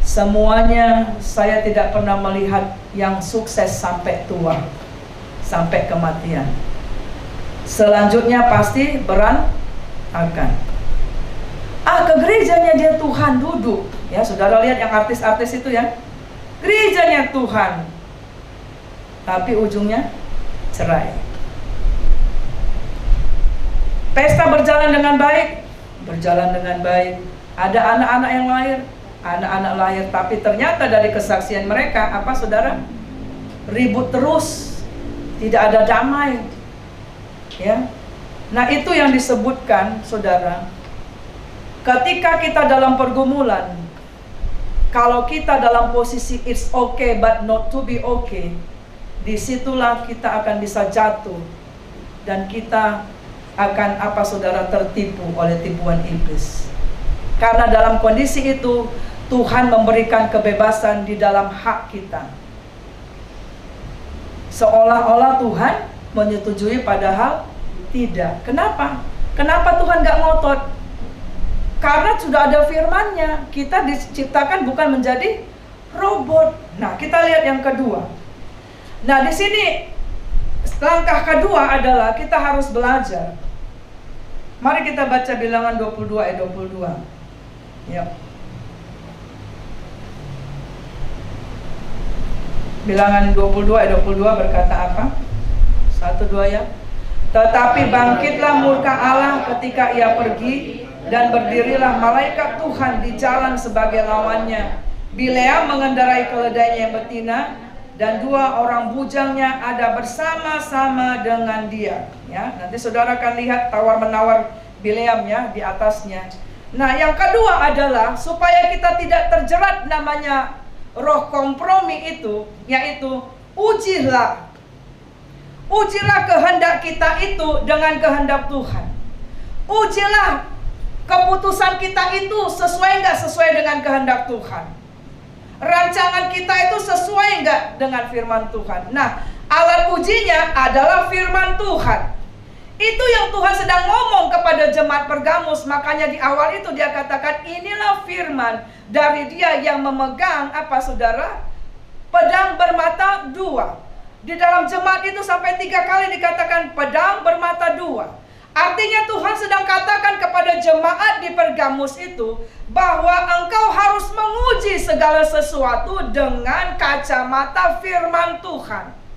semuanya, saya tidak pernah melihat yang sukses sampai tua, sampai kematian. Selanjutnya pasti berantakan. Ke gerejanya dia Tuhan duduk, ya, saudara lihat yang artis-artis itu ya, gerejanya Tuhan, tapi ujungnya cerai. Pesta berjalan dengan baik, ada anak-anak yang lahir, tapi ternyata dari kesaksian mereka, apa saudara? Ribut terus, tidak ada damai, ya. Nah, itu yang disebutkan, saudara, ketika kita dalam pergumulan, kalau kita dalam posisi it's okay but not to be okay, disitulah kita akan bisa jatuh dan kita akan saudara, tertipu oleh tipuan iblis. Karena dalam kondisi itu Tuhan memberikan kebebasan di dalam hak kita. Seolah-olah Tuhan menyetujui padahal tidak. Kenapa? Kenapa Tuhan gak ngotot? Karena sudah ada firman-Nya. Kita diciptakan bukan menjadi robot. Nah, kita lihat yang kedua. Nah, di sini langkah kedua adalah kita harus belajar. Mari kita baca Bilangan 22 ayat 22. Ya. Bilangan 22 ayat 22 berkata apa? 1, 2 ya. Tetapi bangkitlah murka Allah ketika ia pergi, dan berdirilah malaikat Tuhan di jalan sebagai lawannya. Bileam mengendarai keledainya yang betina, dan 2 orang bujangnya ada bersama-sama dengan dia. Ya, nanti saudara akan lihat tawar-menawar Bileam ya di atasnya. Nah, yang kedua adalah supaya kita tidak terjerat namanya roh kompromi itu, yaitu ujilah kehendak kita itu dengan kehendak Tuhan. Ujilah keputusan kita itu sesuai nggak sesuai dengan kehendak Tuhan. Rancangan kita itu sesuai nggak dengan firman Tuhan. Nah, alat ujinya adalah firman Tuhan. Itu yang Tuhan sedang ngomong kepada jemaat Pergamus. Makanya di awal itu dia katakan, inilah firman dari dia yang memegang apa saudara? Pedang bermata 2. Di dalam jemaat itu sampai 3 kali dikatakan pedang bermata 2. Artinya Tuhan sedang katakan kepada jemaat di Pergamus itu bahwa engkau harus menguji segala sesuatu dengan kacamata firman Tuhan.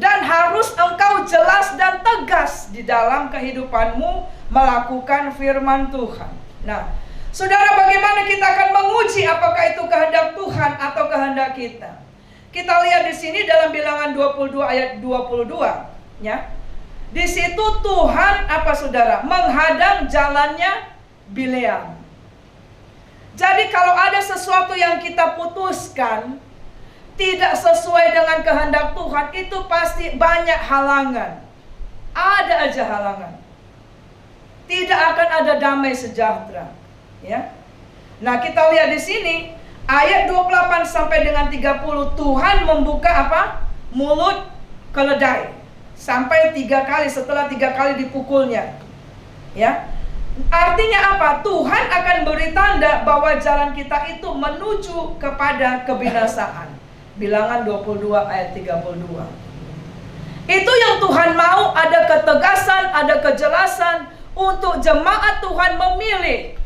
Dan harus engkau jelas dan tegas di dalam kehidupanmu melakukan firman Tuhan. Nah, saudara, bagaimana kita akan menguji apakah itu kehendak Tuhan atau kehendak kita? Kita lihat di sini dalam Bilangan 22 ayat 22, ya. Di situ Tuhan apa saudara? Menghadang jalannya Bileam. Jadi kalau ada sesuatu yang kita putuskan tidak sesuai dengan kehendak Tuhan, itu pasti banyak halangan. Ada aja halangan. Tidak akan ada damai sejahtera, ya. Nah, kita lihat di sini ayat 28 sampai dengan 30, Tuhan membuka apa? Mulut keledai. Sampai 3 kali, setelah 3 kali dipukulnya. Ya. Artinya apa? Tuhan akan beri tanda bahwa jalan kita itu menuju kepada kebinasaan. Bilangan 22 ayat 32. Itu yang Tuhan mau, ada ketegasan, ada kejelasan untuk jemaat Tuhan memilih.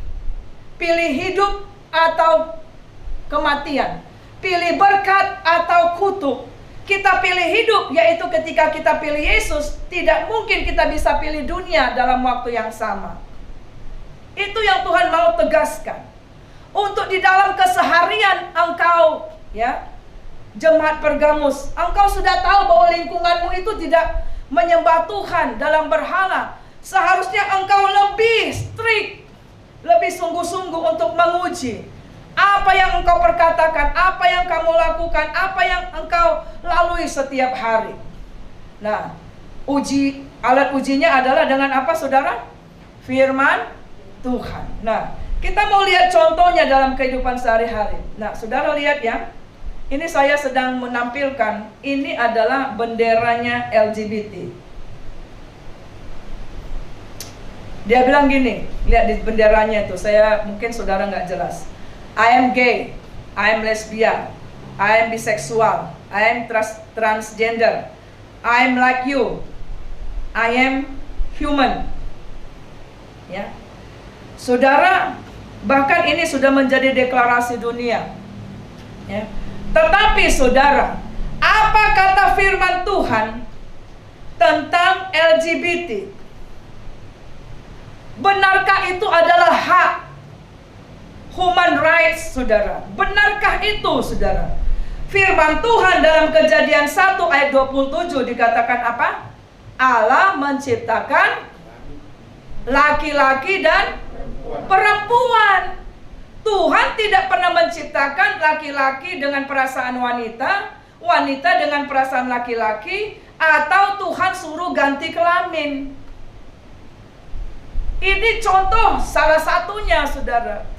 Pilih hidup atau kematian, pilih berkat atau kutuk. Kita pilih hidup, yaitu ketika kita pilih Yesus, tidak mungkin kita bisa pilih dunia dalam waktu yang sama. Itu yang Tuhan mau tegaskan. Untuk di dalam keseharian engkau, ya, jemaat Pergamus, engkau sudah tahu bahwa lingkunganmu itu tidak menyembah Tuhan dalam berhala. Seharusnya engkau lebih strict, lebih sungguh-sungguh untuk menguji apa yang engkau perkatakan, apa yang kamu lakukan, apa yang engkau lalui setiap hari. Nah, alat ujinya adalah dengan apa, saudara? Firman Tuhan. Nah, kita mau lihat contohnya dalam kehidupan sehari-hari. Nah, saudara lihat ya. Ini saya sedang menampilkan, ini adalah benderanya LGBT. Dia bilang gini, lihat di benderanya itu, mungkin saudara nggak jelas. I am gay, I am lesbian, I am bisexual, I am transgender, I am like you, I am human. Ya, saudara, bahkan ini sudah menjadi deklarasi dunia. Ya. Tetapi saudara, apa kata firman Tuhan tentang LGBT? Benarkah itu adalah hak human rights, saudara? Benarkah itu, saudara? Firman Tuhan dalam Kejadian 1 ayat 27 dikatakan apa? Allah menciptakan laki-laki dan perempuan. Tuhan tidak pernah menciptakan laki-laki dengan perasaan wanita, wanita dengan perasaan laki-laki, atau Tuhan suruh ganti kelamin. Ini contoh salah satunya, saudara.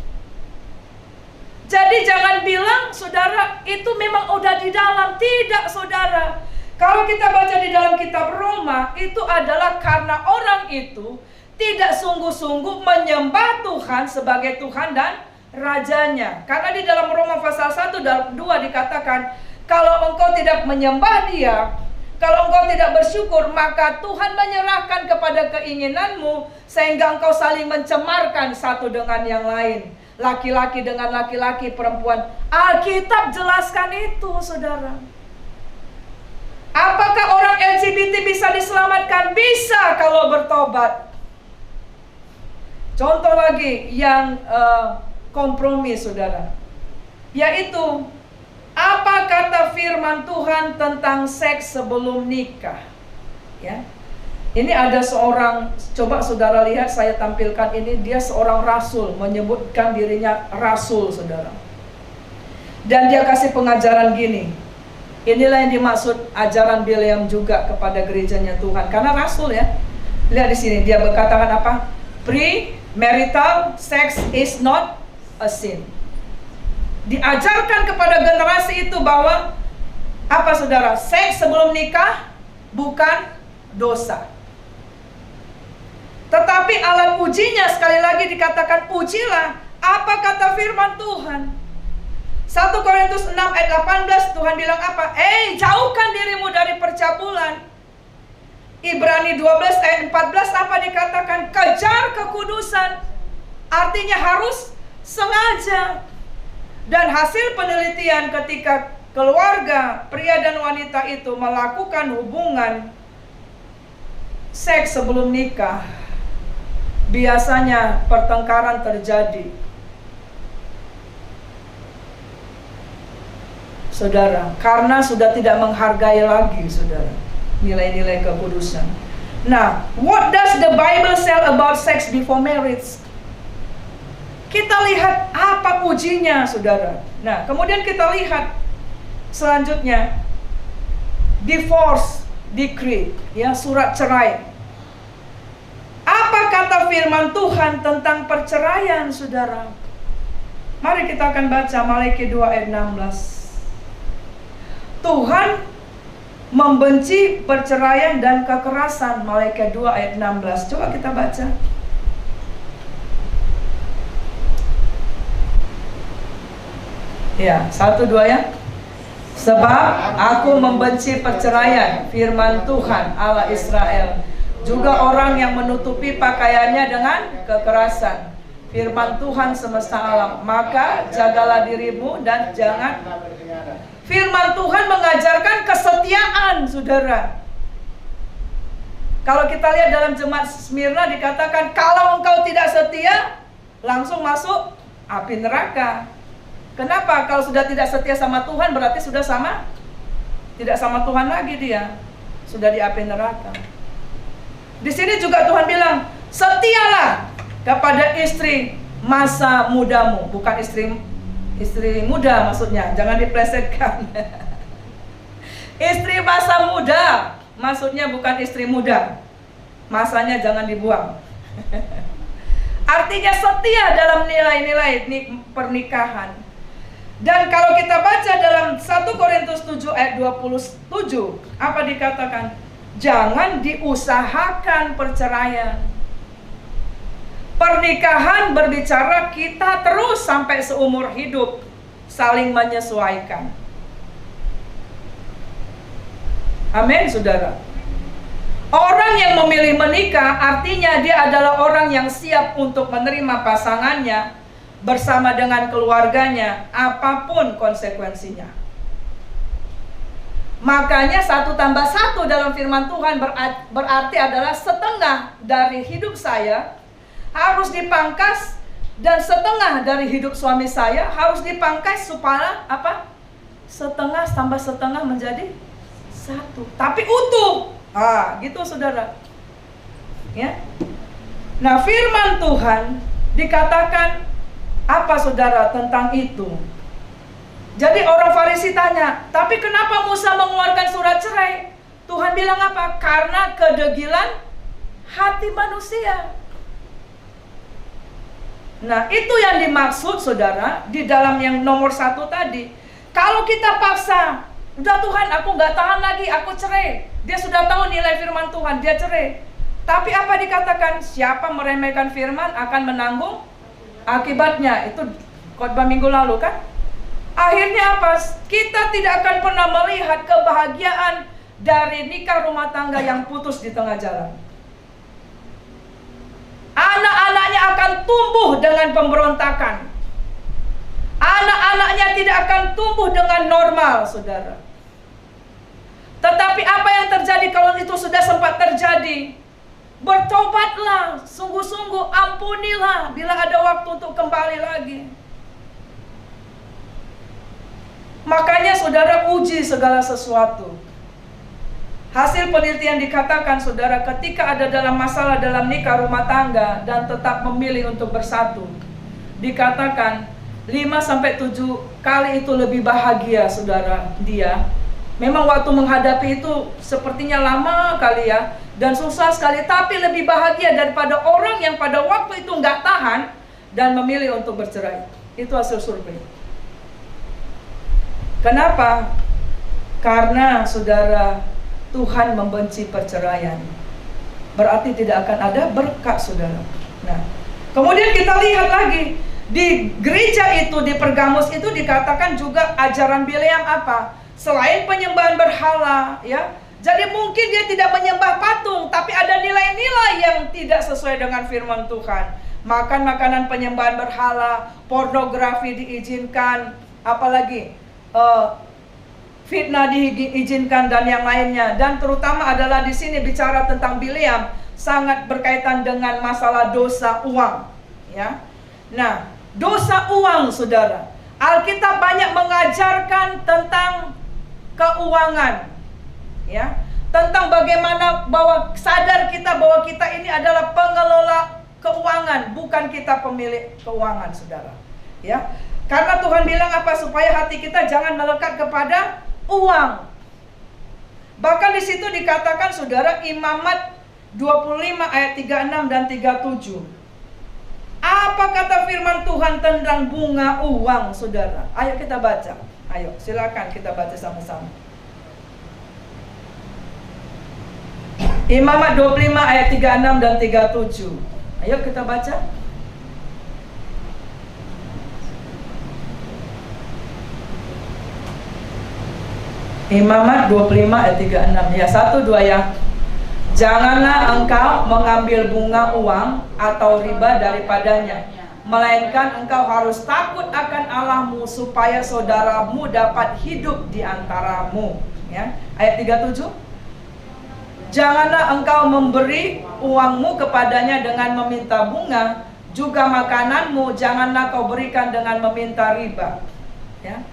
Jadi jangan bilang, saudara, itu memang udah di dalam. Tidak, saudara. Kalau kita baca di dalam kitab Roma, itu adalah karena orang itu tidak sungguh-sungguh menyembah Tuhan sebagai Tuhan dan Rajanya. Karena di dalam Roma pasal 1 dan 2 dikatakan, kalau engkau tidak menyembah Dia, kalau engkau tidak bersyukur, maka Tuhan menyerahkan kepada keinginanmu, sehingga engkau saling mencemarkan satu dengan yang lain. Laki-laki dengan laki-laki, perempuan. Alkitab jelaskan itu, saudara. Apakah orang LGBT bisa diselamatkan? Bisa kalau bertobat. Contoh lagi yang kompromi, saudara, yaitu apa kata firman Tuhan tentang seks sebelum nikah? Ya, ini ada seorang, coba saudara lihat, saya tampilkan ini, dia seorang rasul, menyebutkan dirinya rasul, saudara. Dan dia kasih pengajaran gini. Inilah yang dimaksud ajaran Bileam juga kepada gerejanya Tuhan, karena rasul ya. Lihat di sini, dia berkatakan apa? Premarital sex is not a sin. Diajarkan kepada generasi itu bahwa apa, saudara? Seks sebelum nikah bukan dosa. Tetapi alat ujinya sekali lagi dikatakan, ujilah apa kata firman Tuhan. 1 Korintus 6 ayat 18 Tuhan bilang apa? Jauhkan dirimu dari percabulan. Ibrani 12 ayat 14 apa dikatakan? Kejar kekudusan. Artinya harus sengaja. Dan hasil penelitian ketika keluarga pria dan wanita itu melakukan hubungan seks sebelum nikah, biasanya pertengkaran terjadi. Saudara, karena sudah tidak menghargai lagi, saudara, nilai-nilai kekudusan. Nah, what does the Bible say about sex before marriage? kita lihat apa ujinya, saudara. Nah, kemudian kita lihat selanjutnya, divorce decree, ya, surat cerai. Apa kata firman Tuhan tentang perceraian, saudara? Mari kita akan baca Maleakhi 2 ayat 16. Tuhan membenci perceraian dan kekerasan. Maleakhi 2 ayat 16. Coba kita baca. Ya, 1-2 ya. Sebab aku membenci perceraian, firman Tuhan Allah Israel, juga orang yang menutupi pakaiannya dengan kekerasan, firman Tuhan semesta alam. Maka jagalah dirimu dan jangan. Firman Tuhan mengajarkan kesetiaan, saudara. Kalau kita lihat dalam jemaat Smyrna dikatakan, kalau engkau tidak setia, langsung masuk api neraka. Kenapa? Kalau sudah tidak setia sama Tuhan, berarti sudah tidak sama Tuhan lagi dia. Sudah di api neraka. Di sini juga Tuhan bilang, setialah kepada istri masa mudamu. Bukan istri muda maksudnya, jangan diplesetkan. Istri masa muda, maksudnya bukan istri muda. Masanya jangan dibuang. Artinya setia dalam nilai-nilai pernikahan. Dan kalau kita baca dalam 1 Korintus 7 ayat 27, apa dikatakan? Jangan diusahakan perceraian. Pernikahan berbicara kita terus sampai seumur hidup, saling menyesuaikan. Amin, saudara. Orang yang memilih menikah artinya dia adalah orang yang siap untuk menerima pasangannya bersama dengan keluarganya, apapun konsekuensinya. Makanya 1 tambah 1 dalam firman Tuhan berarti adalah setengah dari hidup saya harus dipangkas, dan setengah dari hidup suami saya harus dipangkas supaya apa? Setengah tambah setengah menjadi 1, tapi utuh. Gitu, saudara. Ya. Nah, firman Tuhan dikatakan apa, saudara, tentang itu? Jadi orang Farisi tanya, tapi kenapa Musa mengeluarkan surat cerai? Tuhan bilang apa? Karena kedegilan hati manusia. Nah, itu yang dimaksud, saudara, di dalam yang nomor 1 tadi. Kalau kita paksa, udah Tuhan, aku gak tahan lagi, aku cerai. Dia sudah tahu nilai firman Tuhan, dia cerai. Tapi apa dikatakan? Siapa meremehkan firman akan menanggung akibatnya. Itu khotbah minggu lalu kan? Akhirnya apa? Kita tidak akan pernah melihat kebahagiaan dari nikah rumah tangga yang putus di tengah jalan. Anak-anaknya akan tumbuh dengan pemberontakan. Anak-anaknya tidak akan tumbuh dengan normal, saudara. Tetapi apa yang terjadi kalau itu sudah sempat terjadi? Bertobatlah, sungguh-sungguh ampunilah bila ada waktu untuk kembali lagi. Makanya saudara, uji segala sesuatu. Hasil penelitian dikatakan, saudara, ketika ada dalam masalah dalam nikah rumah tangga dan tetap memilih untuk bersatu, dikatakan 5-7 kali itu lebih bahagia, saudara, dia. Memang waktu menghadapi itu sepertinya lama kali ya, dan susah sekali, tapi lebih bahagia daripada orang yang pada waktu itu nggak tahan dan memilih untuk bercerai. Itu hasil survei. Kenapa? Karena, saudara, Tuhan membenci perceraian. Berarti tidak akan ada berkat, saudara. Nah, kemudian kita lihat lagi di gereja itu, di Pergamus itu dikatakan juga ajaran Bileam apa? Selain penyembahan berhala, ya. Jadi mungkin dia tidak menyembah patung, tapi ada nilai-nilai yang tidak sesuai dengan firman Tuhan. Makan makanan penyembahan berhala, pornografi diizinkan, apalagi fitnah diizinkan dan yang lainnya. Dan terutama adalah di sini bicara tentang Bileam, sangat berkaitan dengan masalah dosa uang, ya. Nah, dosa uang, saudara. Alkitab banyak mengajarkan tentang keuangan, ya, tentang bagaimana bahwa sadar kita bahwa kita ini adalah pengelola keuangan, bukan kita pemilik keuangan, saudara. Ya, karena Tuhan bilang apa? Supaya hati kita jangan melekat kepada uang. Bahkan di situ dikatakan, saudara, Imamat 25 ayat 36 dan 37. Apa kata firman Tuhan tentang bunga uang, saudara? Ayo kita baca. Ayo, silakan kita baca sama-sama. Imamat 25 ayat 36 dan 37. Ayo kita baca. Imamat 25 ayat 36. Ya, 1, 2 ya. Janganlah engkau mengambil bunga uang atau riba daripadanya, melainkan engkau harus takut akan Allahmu supaya saudaramu dapat hidup di antaramu. Ya. Ayat 37. Janganlah engkau memberi uangmu kepadanya dengan meminta bunga, juga makananmu janganlah kau berikan dengan meminta riba. Ya.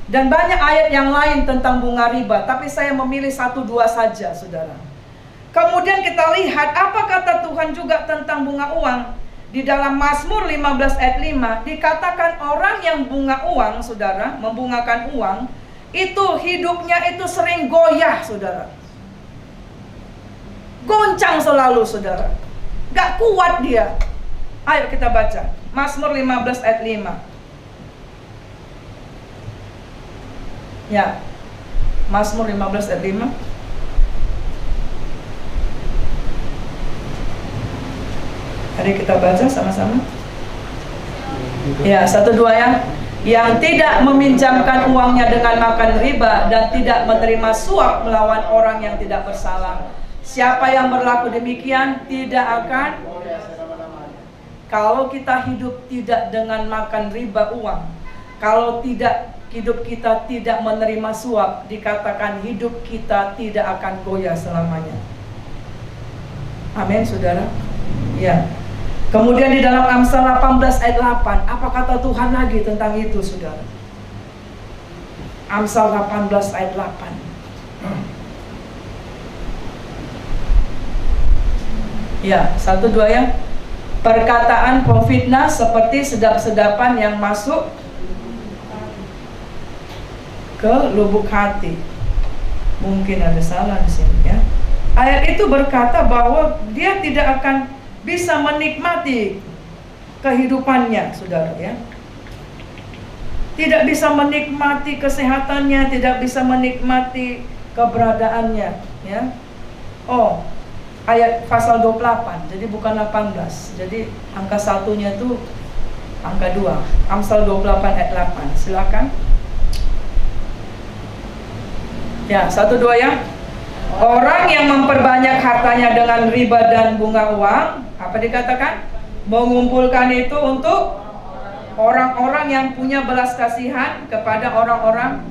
Dan banyak ayat yang lain tentang bunga riba, tapi saya memilih 1-2 saja, saudara. Kemudian kita lihat apa kata Tuhan juga tentang bunga uang. Di dalam Mazmur 15 ayat 5 dikatakan orang yang bunga uang, saudara, membungakan uang, itu hidupnya itu sering goyah, saudara. Goncang selalu, saudara. Gak kuat dia. Ayo kita baca Mazmur 15 ayat 5. Ya, Mazmur 15 ayat 5. Mari kita baca sama-sama. Ya, 1-2 ya. Yang tidak meminjamkan uangnya dengan makan riba dan tidak menerima suap melawan orang yang tidak bersalah. Siapa yang berlaku demikian tidak akan. Kalau kita hidup tidak dengan makan riba uang, kalau tidak hidup kita tidak menerima suap, dikatakan hidup kita tidak akan goyah selamanya. Amin, saudara. Ya. Kemudian di dalam Amsal 18 ayat 8, apa kata Tuhan lagi tentang itu, saudara? Amsal 18 ayat 8. Ya, 1-2 ya. Perkataan pemfitnah seperti sedap-sedapan yang masuk ke lubuk hati. Mungkin ada salah di sini ya. Ayat itu berkata bahwa dia tidak akan bisa menikmati kehidupannya, saudara ya. Tidak bisa menikmati kesehatannya, tidak bisa menikmati keberadaannya ya. Oh, ayat pasal 28, jadi bukan 18. Jadi angka satunya itu angka 2. Amsal 28 ayat 8. Silakan. Ya, 1-2 ya. Orang yang memperbanyak hartanya dengan riba dan bunga uang, apa dikatakan? Mengumpulkan itu untuk orang-orang yang punya belas kasihan kepada orang-orang.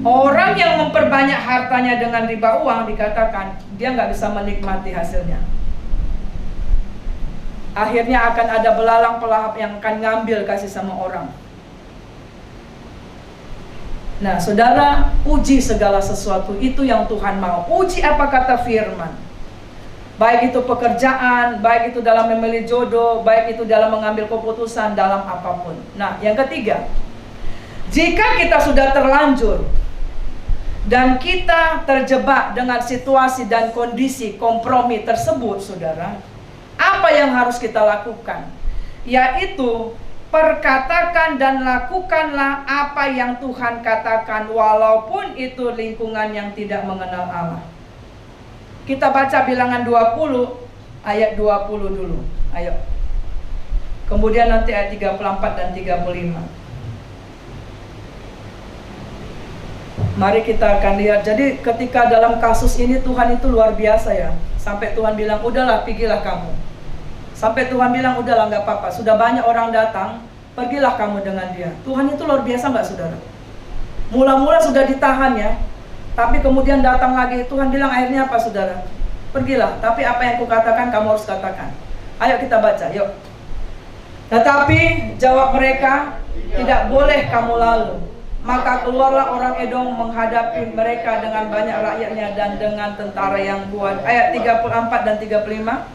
Orang yang memperbanyak hartanya dengan riba uang, dikatakan dia nggak bisa menikmati hasilnya. Akhirnya akan ada belalang pelahap yang akan ngambil kasih sama orang. Nah, saudara, uji segala sesuatu, itu yang Tuhan mau. Uji apa kata firman. Baik itu pekerjaan, baik itu dalam memilih jodoh, baik itu dalam mengambil keputusan, dalam apapun. Nah, yang ketiga, jika kita sudah terlanjur dan kita terjebak dengan situasi dan kondisi kompromi tersebut, saudara, apa yang harus kita lakukan? Yaitu perkatakan dan lakukanlah apa yang Tuhan katakan, walaupun itu lingkungan yang tidak mengenal Allah. Kita baca Bilangan 20 ayat 20 dulu. Ayo. Kemudian nanti ayat 34 dan 35. Mari kita akan lihat. Jadi ketika dalam kasus ini Tuhan itu luar biasa ya. Sampai Tuhan bilang, udahlah, pergilah kamu. Sampai Tuhan bilang, udahlah, nggak apa-apa. Sudah banyak orang datang, pergilah kamu dengan dia. Tuhan itu luar biasa nggak, saudara? Mula-mula sudah ditahan ya, tapi kemudian datang lagi. Tuhan bilang akhirnya apa, saudara? Pergilah, tapi apa yang kukatakan kamu harus katakan. Ayo kita baca, yuk. Tetapi jawab mereka, tidak boleh kamu lalu. Maka keluarlah orang Edom menghadapi mereka dengan banyak rakyatnya dan dengan tentara yang kuat. Ayat 34 dan 35.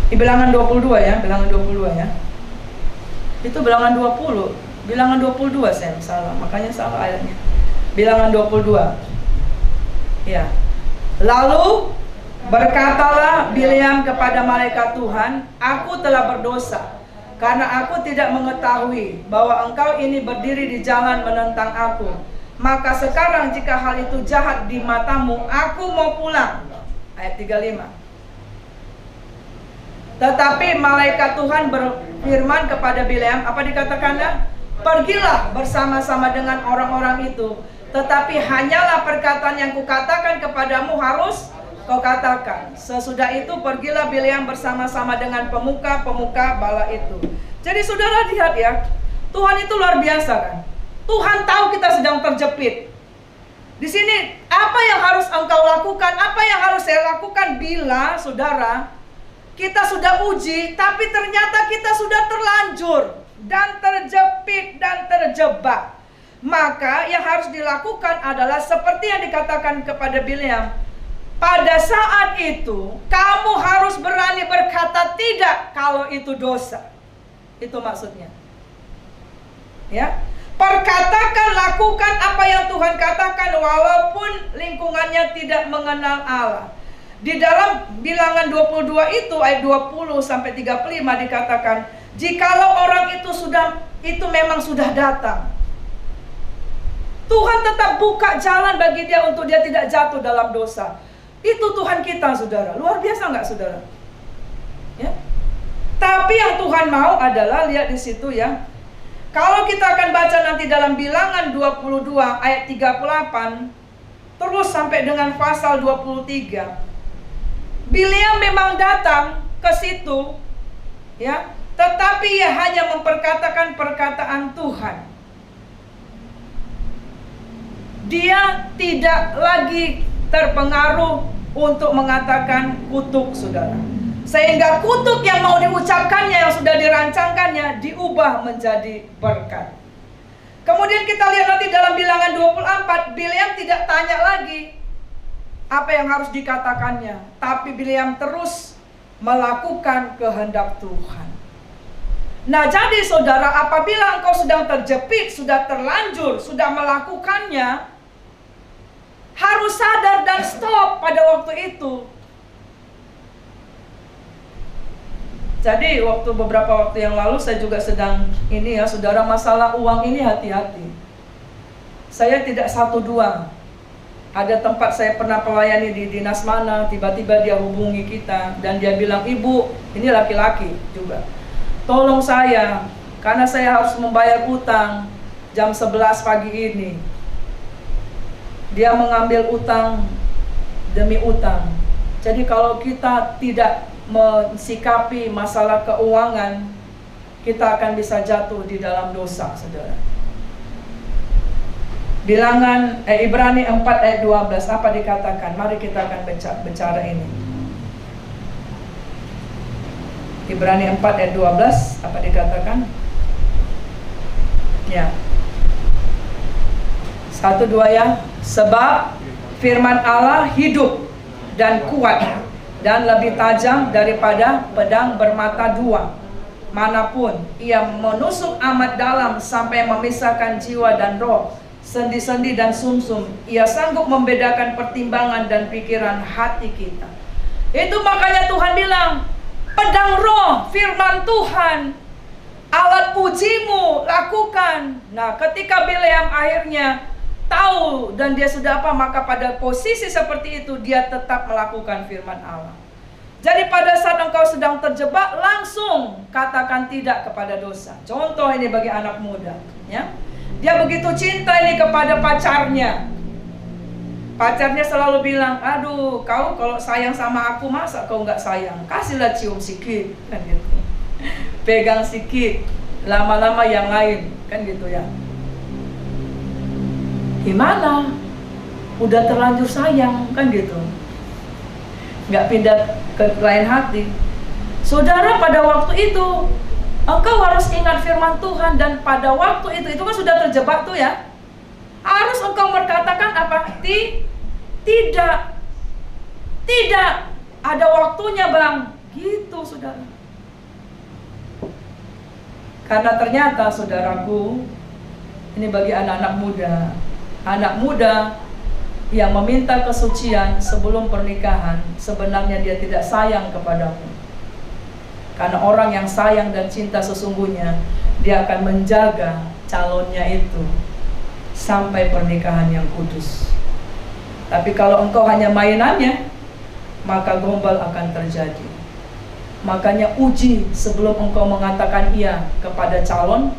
Di Bilangan 22 ya, Bilangan 22 ya. Itu Bilangan 20, Bilangan 22 saya salah, makanya salah ayatnya. Bilangan 22. Ya. Lalu berkatalah Bileam kepada malaikat Tuhan, aku telah berdosa, karena aku tidak mengetahui bahwa engkau ini berdiri di jalan menentang aku. Maka sekarang jika hal itu jahat di matamu, aku mau pulang. Ayat 35. Tetapi malaikat Tuhan berfirman kepada Bileam, apa dikatakannya? Pergilah bersama-sama dengan orang-orang itu, tetapi hanyalah perkataan yang kukatakan kepadamu harus kau katakan. Sesudah itu pergilah Bileam bersama-sama dengan pemuka-pemuka bala itu. Jadi saudara lihat ya, Tuhan itu luar biasa kan. Tuhan tahu kita sedang terjepit. Di sini apa yang harus engkau lakukan, apa yang harus saya lakukan bila saudara kita sudah uji, tapi ternyata kita sudah terlanjur dan terjepit dan terjebak. Maka yang harus dilakukan adalah seperti yang dikatakan kepada Bileam. Pada saat itu kamu harus berani berkata tidak kalau itu dosa. Itu maksudnya. Ya. Perkatakan, lakukan apa yang Tuhan katakan walaupun lingkungannya tidak mengenal Allah. Di dalam Bilangan 22 itu ayat 20 sampai 35 dikatakan, jikalau orang itu memang sudah datang, Tuhan tetap buka jalan bagi dia untuk dia tidak jatuh dalam dosa. Itu Tuhan kita, saudara. Luar biasa nggak, saudara? Ya. Tapi yang Tuhan mau adalah, lihat di situ ya. Kalau kita akan baca nanti dalam Bilangan 22 ayat 38 terus sampai dengan pasal 23. Bileam memang datang ke situ ya, tetapi ia hanya memperkatakan perkataan Tuhan. Dia tidak lagi terpengaruh untuk mengatakan kutuk, saudara. Sehingga kutuk yang mau diucapkannya, yang sudah dirancangkannya, diubah menjadi berkat. Kemudian kita lihat nanti dalam Bilangan 24, Bileam tidak tanya lagi apa yang harus dikatakannya, tapi Bileam terus melakukan kehendak Tuhan. Nah, jadi saudara, apabila engkau sedang terjepit, sudah terlanjur, sudah melakukannya, harus sadar dan stop pada waktu itu. Jadi beberapa waktu yang lalu saya juga sedang ini ya, saudara, masalah uang ini hati-hati. Saya tidak 1-2. Ada tempat saya pernah pelayani di dinas mana, tiba-tiba dia hubungi kita dan dia bilang, ibu, ini laki-laki juga, tolong saya, karena saya harus membayar utang jam 11 pagi ini. Dia mengambil utang demi utang. Jadi kalau kita tidak mensikapi masalah keuangan, kita akan bisa jatuh di dalam dosa, saudara. Bilangan Ibrani 4 ayat 12 apa dikatakan? Mari kita akan bicara ini. Ibrani 4 ayat 12 apa dikatakan? Ya. 1-2 ya. Sebab firman Allah hidup dan kuat dan lebih tajam daripada pedang bermata dua, manapun ia menusuk amat dalam sampai memisahkan jiwa dan roh, sendi-sendi dan sumsum. Ia sanggup membedakan pertimbangan dan pikiran hati kita. Itu makanya Tuhan bilang, pedang roh, firman Tuhan, alat ujimu, lakukan. Nah, ketika Bileam akhirnya tahu dan dia sudah maka pada posisi seperti itu dia tetap melakukan firman Allah. Jadi pada saat engkau sedang terjebak, langsung katakan tidak kepada dosa. Contoh ini bagi anak muda ya. Dia begitu cinta ini kepada pacarnya. Pacarnya selalu bilang, aduh, kau kalau sayang sama aku, masa kau nggak sayang? Kasihlah cium sikit, kan gitu. Pegang sikit, lama-lama yang lain, kan gitu ya. Gimana? Udah terlanjur sayang, kan gitu. Nggak pindah ke lain hati. Saudara, pada waktu itu engkau harus ingat firman Tuhan. Dan pada waktu itu kan sudah terjebak tuh ya, harus engkau berkatakan apa? Tidak ada waktunya bang. Gitu saudara. Karena ternyata saudaraku, ini bagi anak-anak muda. Anak muda yang meminta kesucian sebelum pernikahan, sebenarnya dia tidak sayang kepadamu. Karena orang yang sayang dan cinta sesungguhnya, dia akan menjaga calonnya itu sampai pernikahan yang kudus. Tapi kalau engkau hanya mainannya, maka gombal akan terjadi. Makanya uji sebelum engkau mengatakan iya kepada calon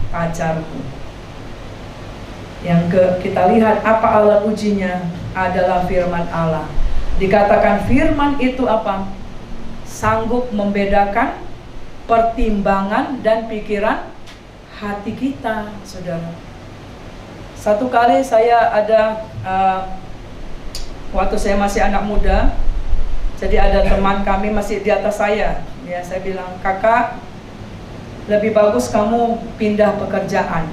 pacarku. Kita lihat apa alat ujinya adalah firman Allah. Dikatakan firman itu apa? Sanggup membedakan pertimbangan dan pikiran hati kita, saudara. Satu kali saya ada waktu saya masih anak muda, jadi ada teman kami masih di atas saya. Ya, saya bilang, kakak, lebih bagus kamu pindah pekerjaan.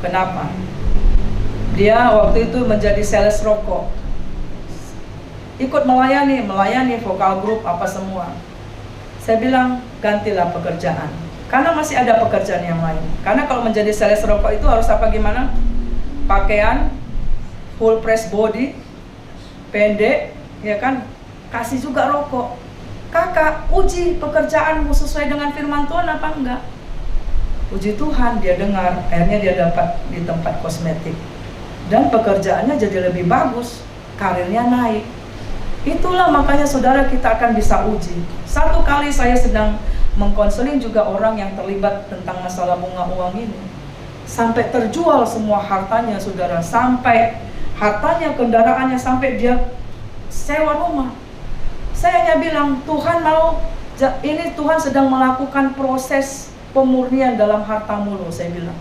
Kenapa? Dia waktu itu menjadi sales rokok, ikut melayani vokal grup apa semua. Saya bilang, gantilah pekerjaan, karena masih ada pekerjaan yang lain. Karena kalau menjadi sales rokok itu harus apa gimana? Pakaian full press body, pendek, ya kan? Kasih juga rokok. Kakak, uji pekerjaanmu sesuai dengan firman Tuhan apa enggak? Puji Tuhan, dia dengar. Akhirnya dia dapat di tempat kosmetik, dan pekerjaannya jadi lebih bagus, karirnya naik. Itulah makanya saudara, kita akan bisa uji. Satu kali saya sedang mengkonseling juga orang yang terlibat tentang masalah bunga uang ini, sampai terjual semua hartanya, saudara. Sampai hartanya, kendaraannya, sampai dia sewa rumah. Saya hanya bilang, Tuhan mau, ini Tuhan sedang melakukan proses pemurnian dalam hartamu loh. Saya bilang,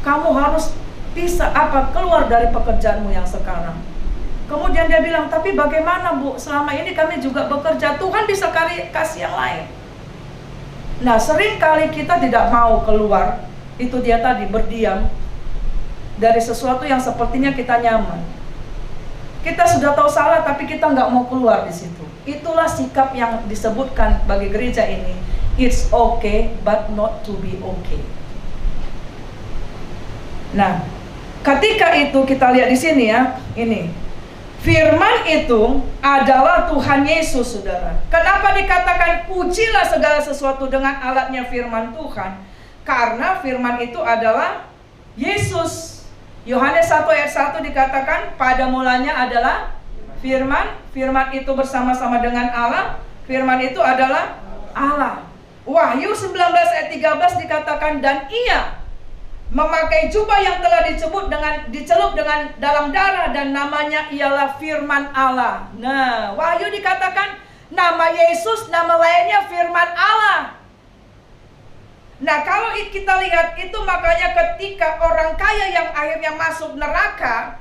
kamu harus bisa keluar dari pekerjaanmu yang sekarang. Kemudian dia bilang, tapi bagaimana Bu, selama ini kami juga bekerja, Tuhan bisa kasih yang lain. Nah, sering kali kita tidak mau keluar, itu dia tadi, berdiam dari sesuatu yang sepertinya kita nyaman. Kita sudah tahu salah, tapi kita nggak mau keluar di situ. Itulah sikap yang disebutkan bagi gereja ini, it's okay but not to be okay. Nah, ketika itu kita lihat di sini ya, ini firman itu adalah Tuhan Yesus, saudara. Kenapa dikatakan ujilah segala sesuatu dengan alatnya firman Tuhan? Karena firman itu adalah Yesus. Yohanes 1 ayat 1 dikatakan, pada mulanya adalah firman, firman itu bersama-sama dengan Allah, firman itu adalah Allah. Wahyu 19 ayat 13 dikatakan, dan ia memakai jubah yang telah dicelup dengan dalam darah, dan namanya ialah firman Allah. Nah, Wahyu dikatakan nama Yesus, nama lainnya firman Allah. Nah, kalau kita lihat itu, makanya ketika orang kaya yang akhirnya masuk neraka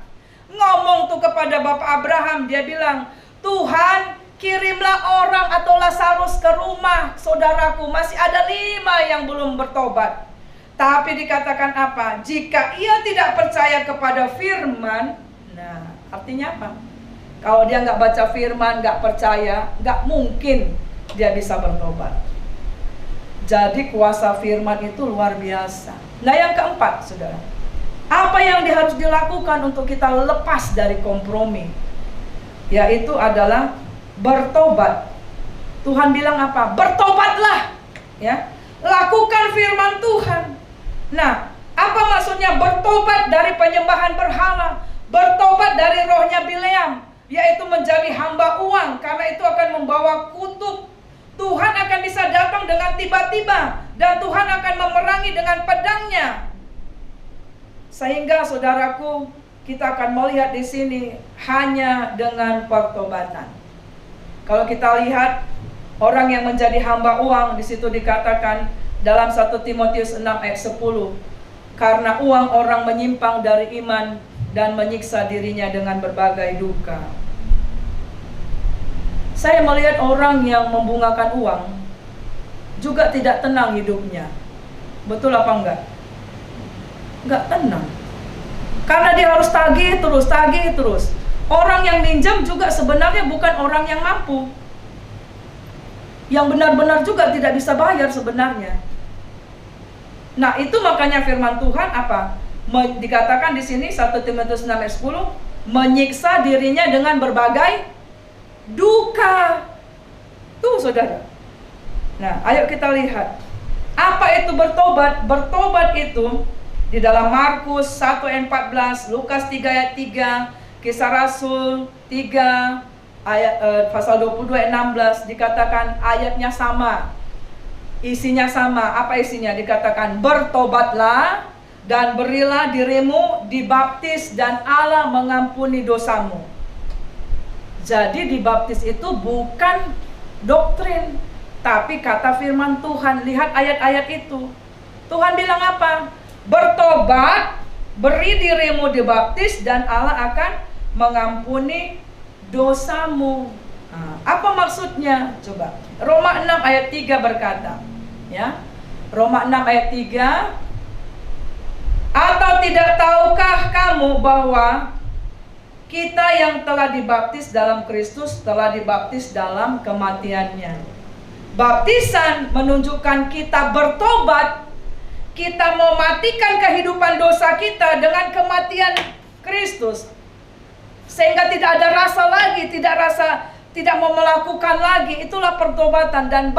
ngomong tuh kepada Bapak Abraham, dia bilang, Tuhan, kirimlah orang atau Lazarus ke rumah saudaraku, masih ada 5 yang belum bertobat. Tapi dikatakan apa? Jika ia tidak percaya kepada firman, nah artinya apa? Kalau dia nggak baca firman, nggak percaya, nggak mungkin dia bisa bertobat. Jadi kuasa firman itu luar biasa. Nah, yang keempat, saudara, apa yang harus dilakukan untuk kita lepas dari kompromi? Yaitu adalah bertobat. Tuhan bilang apa? Bertobatlah, ya. Lakukan firman Tuhan. Nah, apa maksudnya bertobat dari penyembahan berhala? Bertobat dari rohnya Bileam, yaitu menjadi hamba uang, karena itu akan membawa kutuk. Tuhan akan bisa datang dengan tiba-tiba, dan Tuhan akan memerangi dengan pedangnya. Sehingga saudaraku, kita akan melihat di sini hanya dengan pertobatan. Kalau kita lihat orang yang menjadi hamba uang, di situ dikatakan dalam 1 Timotius 6 ayat 10, karena uang orang menyimpang dari iman dan menyiksa dirinya dengan berbagai duka. Saya melihat orang yang membungakan uang juga tidak tenang hidupnya. Betul apa enggak? Enggak tenang. Karena dia harus tagih terus. Orang yang minjam juga sebenarnya bukan orang yang mampu. yang benar-benar juga tidak bisa bayar sebenarnya. Nah, itu makanya firman Tuhan apa? Dikatakan di sini 1 Timotius 6 ayat 10, menyiksa dirinya dengan berbagai duka. Tuh saudara. Nah, ayo kita lihat. Apa itu bertobat? Bertobat itu di dalam Markus 1 ayat 14, Lukas 3 ayat 3, Kisah Rasul 3 ayat pasal 22 ayat 16 dikatakan ayatnya sama. Isinya sama. Apa isinya? Dikatakan bertobatlah dan berilah dirimu dibaptis dan Allah mengampuni dosamu. Jadi dibaptis itu bukan doktrin, tapi kata firman Tuhan. Lihat ayat-ayat itu. Tuhan bilang apa? Bertobat, beri dirimu dibaptis dan Allah akan mengampuni dosamu. Nah, apa maksudnya? Coba. Roma 6 ayat 3 berkata, ya. Roma 6 ayat 3, atau tidak tahukah kamu bahwa kita yang telah dibaptis dalam Kristus telah dibaptis dalam kematiannya. Baptisan menunjukkan kita bertobat. Kita mematikan kehidupan dosa kita dengan kematian Kristus. Sehingga tidak ada rasa lagi, tidak mau melakukan lagi. Itulah pertobatan, dan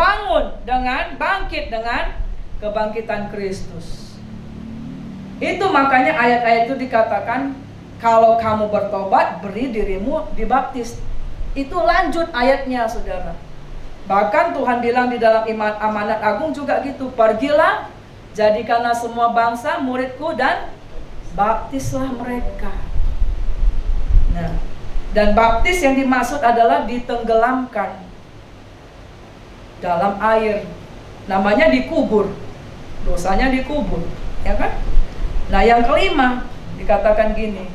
bangkit dengan kebangkitan Kristus. Itu makanya ayat-ayat itu dikatakan, kalau kamu bertobat, beri dirimu dibaptis. Itu lanjut ayatnya, saudara. Bahkan Tuhan bilang di dalam iman amanat agung juga gitu, pergilah, jadikanlah semua bangsa muridku dan baptislah mereka. Nah, dan baptis yang dimaksud adalah ditenggelamkan dalam air. Namanya dikubur. Dosanya dikubur, ya kan? Nah, yang kelima dikatakan gini.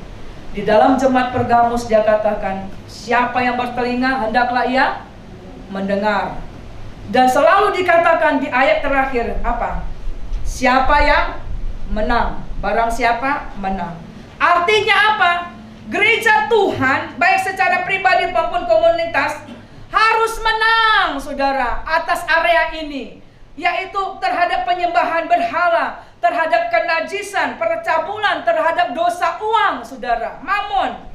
Di dalam jemaat Pergamus dia katakan, siapa yang bertelinga hendaklah ia mendengar. Dan selalu dikatakan di ayat terakhir apa? Siapa yang menang? Barang siapa menang. Artinya apa? Gereja Tuhan, baik secara pribadi maupun komunitas, harus menang, saudara, atas area ini, yaitu terhadap penyembahan berhala, terhadap kenajisan, percabulan, terhadap dosa uang, saudara, mamon.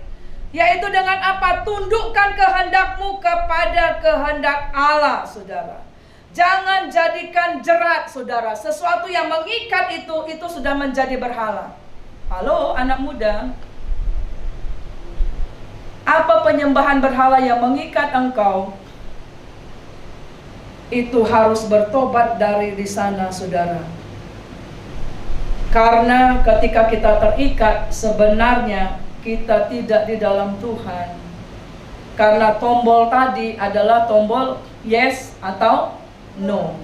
Yaitu dengan apa? Tundukkan kehendakmu kepada kehendak Allah, saudara. Jangan jadikan jerat, saudara. Sesuatu yang mengikat itu sudah menjadi berhala. Halo, anak muda. Apa penyembahan berhala yang mengikat engkau? Itu harus bertobat dari di sana, saudara. Karena ketika kita terikat, sebenarnya kita tidak di dalam Tuhan. Karena tombol tadi adalah tombol yes atau no.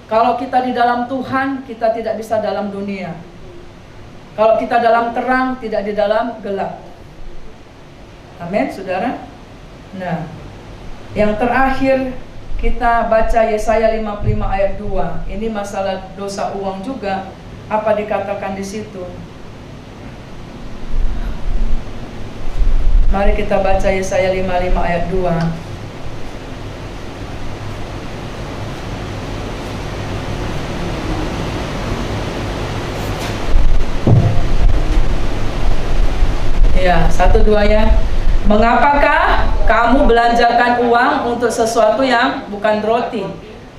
Kalau kita di dalam Tuhan, kita tidak bisa dalam dunia. Kalau kita dalam terang, tidak di dalam gelap. Amin, saudara. Nah, yang terakhir kita baca Yesaya 55 ayat 2. Ini masalah dosa uang juga. Apa dikatakan di situ? Mari kita baca Yesaya 55 ayat 2. Ya, 1-2 ya. Mengapakah kamu belanjakan uang untuk sesuatu yang bukan roti,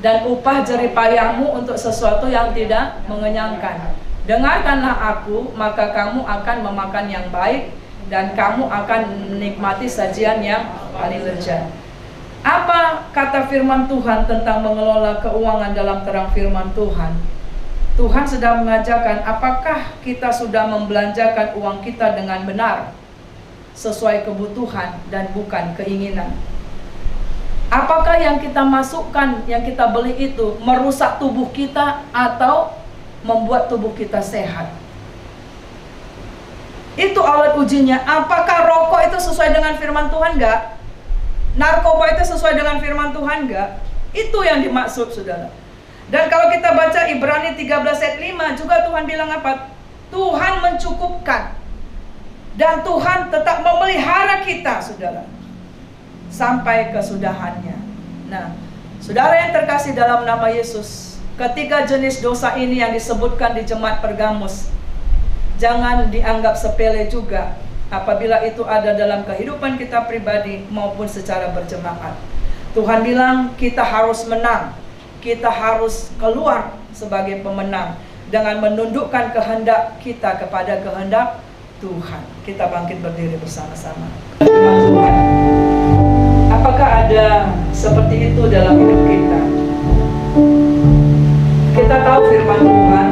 dan upah jeripayahmu untuk sesuatu yang tidak mengenyangkan? Dengarkanlah aku, maka kamu akan memakan yang baik, dan kamu akan menikmati sajian yang paling lezat. Apa kata firman Tuhan tentang mengelola keuangan dalam terang firman Tuhan? Tuhan sedang mengajarkan, apakah kita sudah membelanjakan uang kita dengan benar, sesuai kebutuhan dan bukan keinginan? Apakah yang kita masukkan, yang kita beli itu merusak tubuh kita atau membuat tubuh kita sehat? Itu alat ujinya. Apakah rokok itu sesuai dengan firman Tuhan? Enggak. Narkoba itu sesuai dengan firman Tuhan? Enggak. Itu yang dimaksud, saudara. Dan kalau kita baca Ibrani 13 ayat 5 juga Tuhan bilang apa? Tuhan mencukupkan, dan Tuhan tetap memelihara kita, saudara, sampai kesudahannya. Nah, Saudara yang terkasih dalam nama Yesus, ketiga jenis dosa ini yang disebutkan di jemaat Pergamus, jangan dianggap sepele juga apabila itu ada dalam kehidupan kita pribadi maupun secara berjemaat. Tuhan bilang kita harus menang, kita harus keluar sebagai pemenang dengan menundukkan kehendak kita kepada kehendak Tuhan. Kita bangkit berdiri bersama-sama. Tuhan, apakah ada seperti itu dalam hidup kita? Kita tahu firman Tuhan,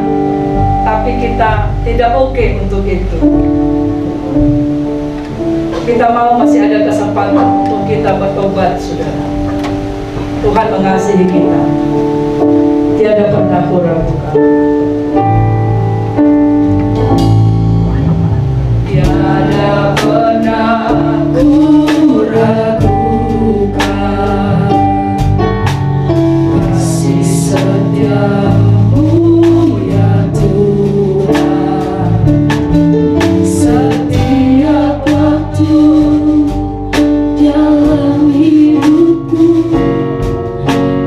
tapi kita tidak oke untuk itu. Kita mau masih ada kesempatan untuk kita bertobat, saudara. Tuhan mengasihi kita, tiada pernah kuragukan. Tiada pernah kuragukan kasih setiamu ya Tuhan. Setiap waktu dalam hidupku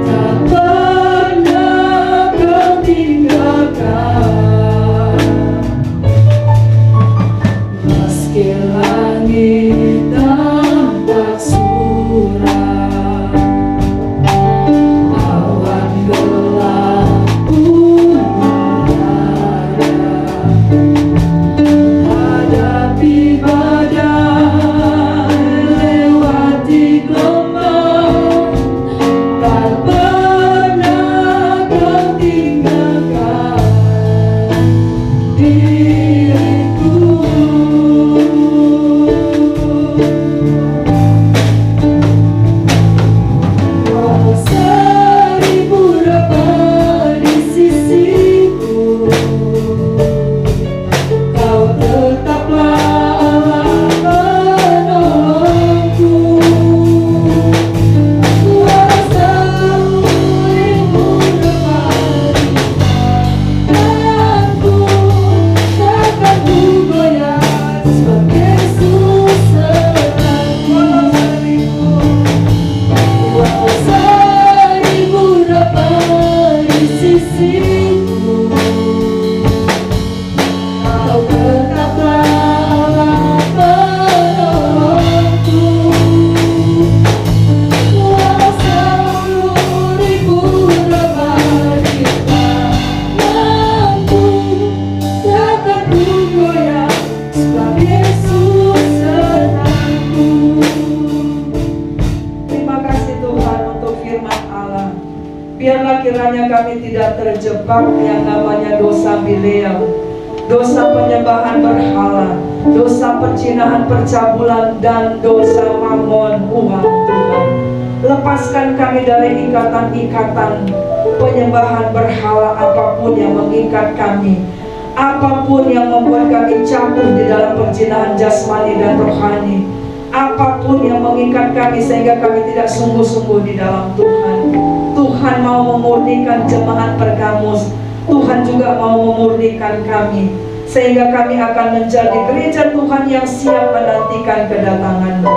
tak pernah kau tinggalkan. Meski langit tampak suram, awan gelap pun melanda. Hadapi badai, lewati gelombang, tak pernah kau tinggalkan diriku. Walau seribu dapat di sisiku, kau tetaplah penolongku. Walau seribu dapat di tanganku, takkan ku goyah sebagai susertanku. Walau seribu dapat di sisiku, kau tetaplah penolongku. Walau 10.000 dapat di tanganku, takkan ku goyah sebagai susertanku. Terima kasih Tuhan untuk firman Allah. Biarlah kiranya kami tidak terjebak yang namanya dosa Bileam, dosa penyembahan berhala, dosa perzinahan, percabulan, dan dosa mamon uang. Tuhan, lepaskan kami dari ikatan-ikatan penyembahan berhala apapun yang mengikat kami, apapun yang membuat kami jatuh di dalam perzinahan jasmani dan rohani, apapun yang mengikat kami sehingga kami tidak sungguh-sungguh di dalam Tuhan. Tuhan mau memurnikan jemaat Pergamus, Tuhan juga mau memurnikan kami, sehingga kami akan menjadi gereja Tuhan yang siap menantikan kedatangan-Mu.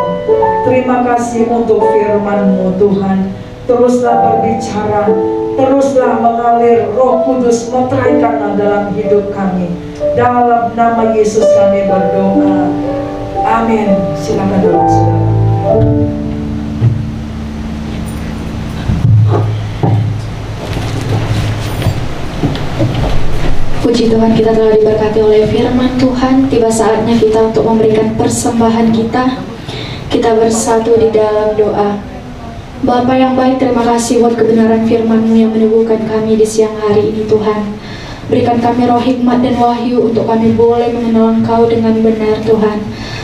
Terima kasih untuk firman-Mu Tuhan. Teruslah berbicara, teruslah mengalir, Roh Kudus meteraikanlah dalam hidup kami. Dalam nama Yesus kami berdoa. Amin. Silakan duduk, saudara. Puji Tuhan, kita telah diberkati oleh firman Tuhan. Tiba saatnya kita untuk memberikan persembahan kita. Kita bersatu di dalam doa. Bapa yang baik, terima kasih buat kebenaran firman-Mu yang meneguhkan kami di siang hari ini Tuhan. Berikan kami roh hikmat dan wahyu untuk kami boleh mengenal Engkau dengan benar Tuhan.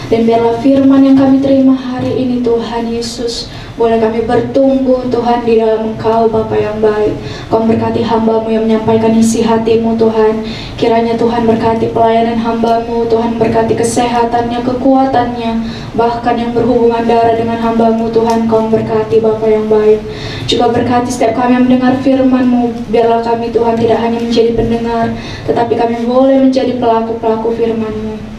Dan biarlah firman yang kami terima hari ini Tuhan Yesus, boleh kami bertumbuh Tuhan di dalam Engkau Bapa yang baik. Kau berkati hamba-Mu yang menyampaikan isi hati-Mu Tuhan. Kiranya Tuhan berkati pelayanan hamba-Mu, Tuhan berkati kesehatannya, kekuatannya, bahkan yang berhubungan darah dengan hamba-Mu Tuhan. Kau berkati Bapa yang baik. Juga berkati setiap kami yang mendengar firman-Mu. Biarlah kami Tuhan tidak hanya menjadi pendengar, tetapi kami boleh menjadi pelaku-pelaku firman-Mu.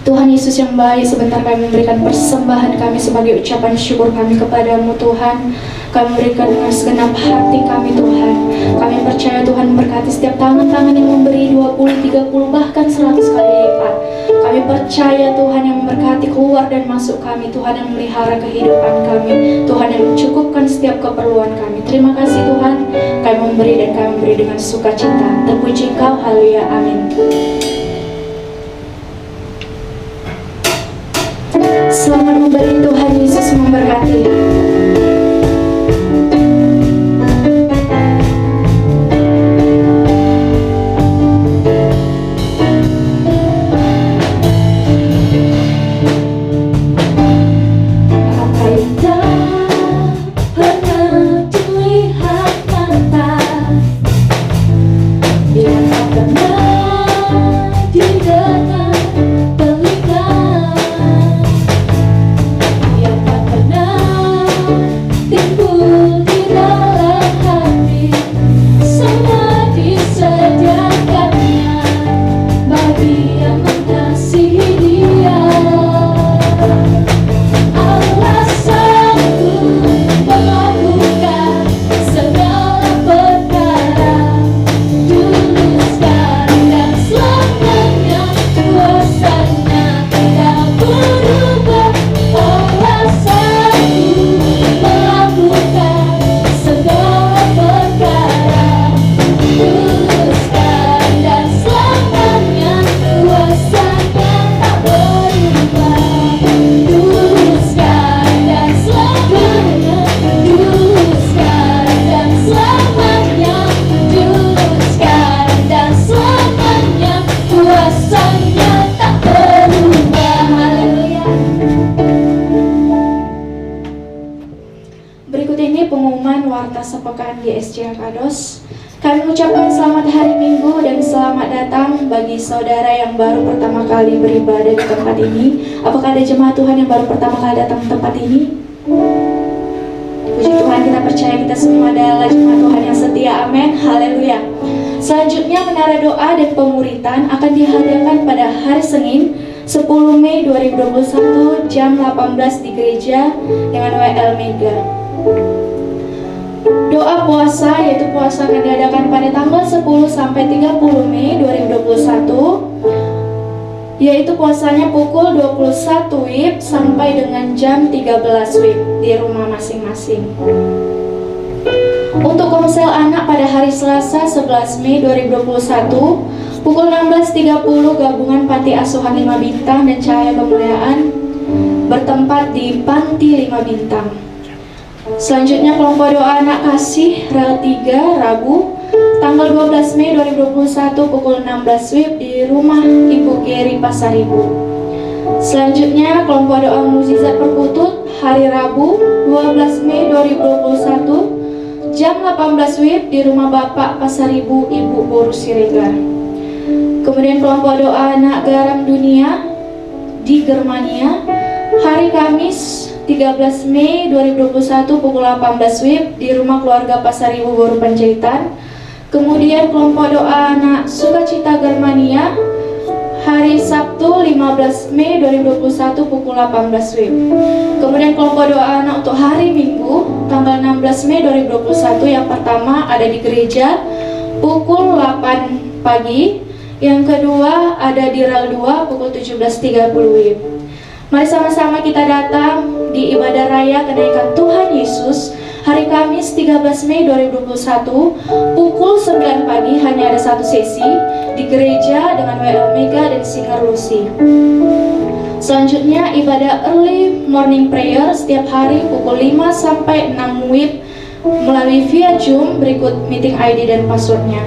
Tuhan Yesus yang baik, sebentar kami memberikan persembahan kami sebagai ucapan syukur kami kepadamu Tuhan. Kami berikan dengan segenap hati kami Tuhan. Kami percaya Tuhan memberkati setiap tangan-tangan yang memberi 20, 30, bahkan 100 kali lipat. Kami percaya Tuhan yang memberkati keluar dan masuk kami, Tuhan yang memelihara kehidupan kami, Tuhan yang mencukupkan setiap keperluan kami. Terima kasih Tuhan, kami memberi dan kami memberi dengan sukacita. Terpuji Engkau, haleluya, amin. Selamat memberi, Tuhan Yesus memberkati. Kami mengucapkan selamat hari Minggu dan selamat datang bagi saudara yang baru pertama kali beribadah di tempat ini. Apakah ada jemaat Tuhan yang baru pertama kali datang ke tempat ini? Puji Tuhan, kita percaya kita semua adalah jemaat Tuhan yang setia, amin, haleluya. Selanjutnya menara doa dan pemuritan akan diadakan pada hari Senin 10 Mei 2021 jam 18 di gereja dengan WL Mega. Doa puasa, yaitu puasa akan diadakan pada tanggal 10 sampai 30 Mei 2021, yaitu puasanya pukul 21 WIB sampai dengan jam 13 WIB di rumah masing-masing. Untuk komsel anak pada hari Selasa 11 Mei 2021 pukul 16.30 gabungan Panti Asuhan 5 Bintang dan Cahaya Kemuliaan bertempat di Panti 5 Bintang. Selanjutnya kelompok doa anak kasih rel 3 Rabu tanggal 12 Mei 2021 pukul 16 WIB di rumah Ibu Geri Pasaribu. Selanjutnya kelompok doa mukjizat perkutut hari Rabu 12 Mei 2021 jam 18 WIB di rumah Bapak Pasaribu Ibu Boru Siregar. Kemudian kelompok doa anak garam dunia di Germania hari Kamis 13 Mei 2021 pukul 18 WIB di rumah keluarga Pasaribu Boru Panjaitan. Kemudian kelompok doa anak Sukacita Germania hari Sabtu 15 Mei 2021 pukul 18 WIB. Kemudian kelompok doa anak untuk hari Minggu tanggal 16 Mei 2021 yang pertama ada di gereja pukul 8 pagi, yang kedua ada di rel 2 pukul 17.30 WIB. Mari sama-sama kita datang di ibadah raya kenaikan Tuhan Yesus hari Kamis 13 Mei 2021 pukul 9 pagi. Hanya ada satu sesi di gereja dengan WL Mega dan Singer Lucy. Selanjutnya ibadah early morning prayer setiap hari pukul 5 sampai 6 WIB melalui via Zoom berikut meeting ID dan passwordnya.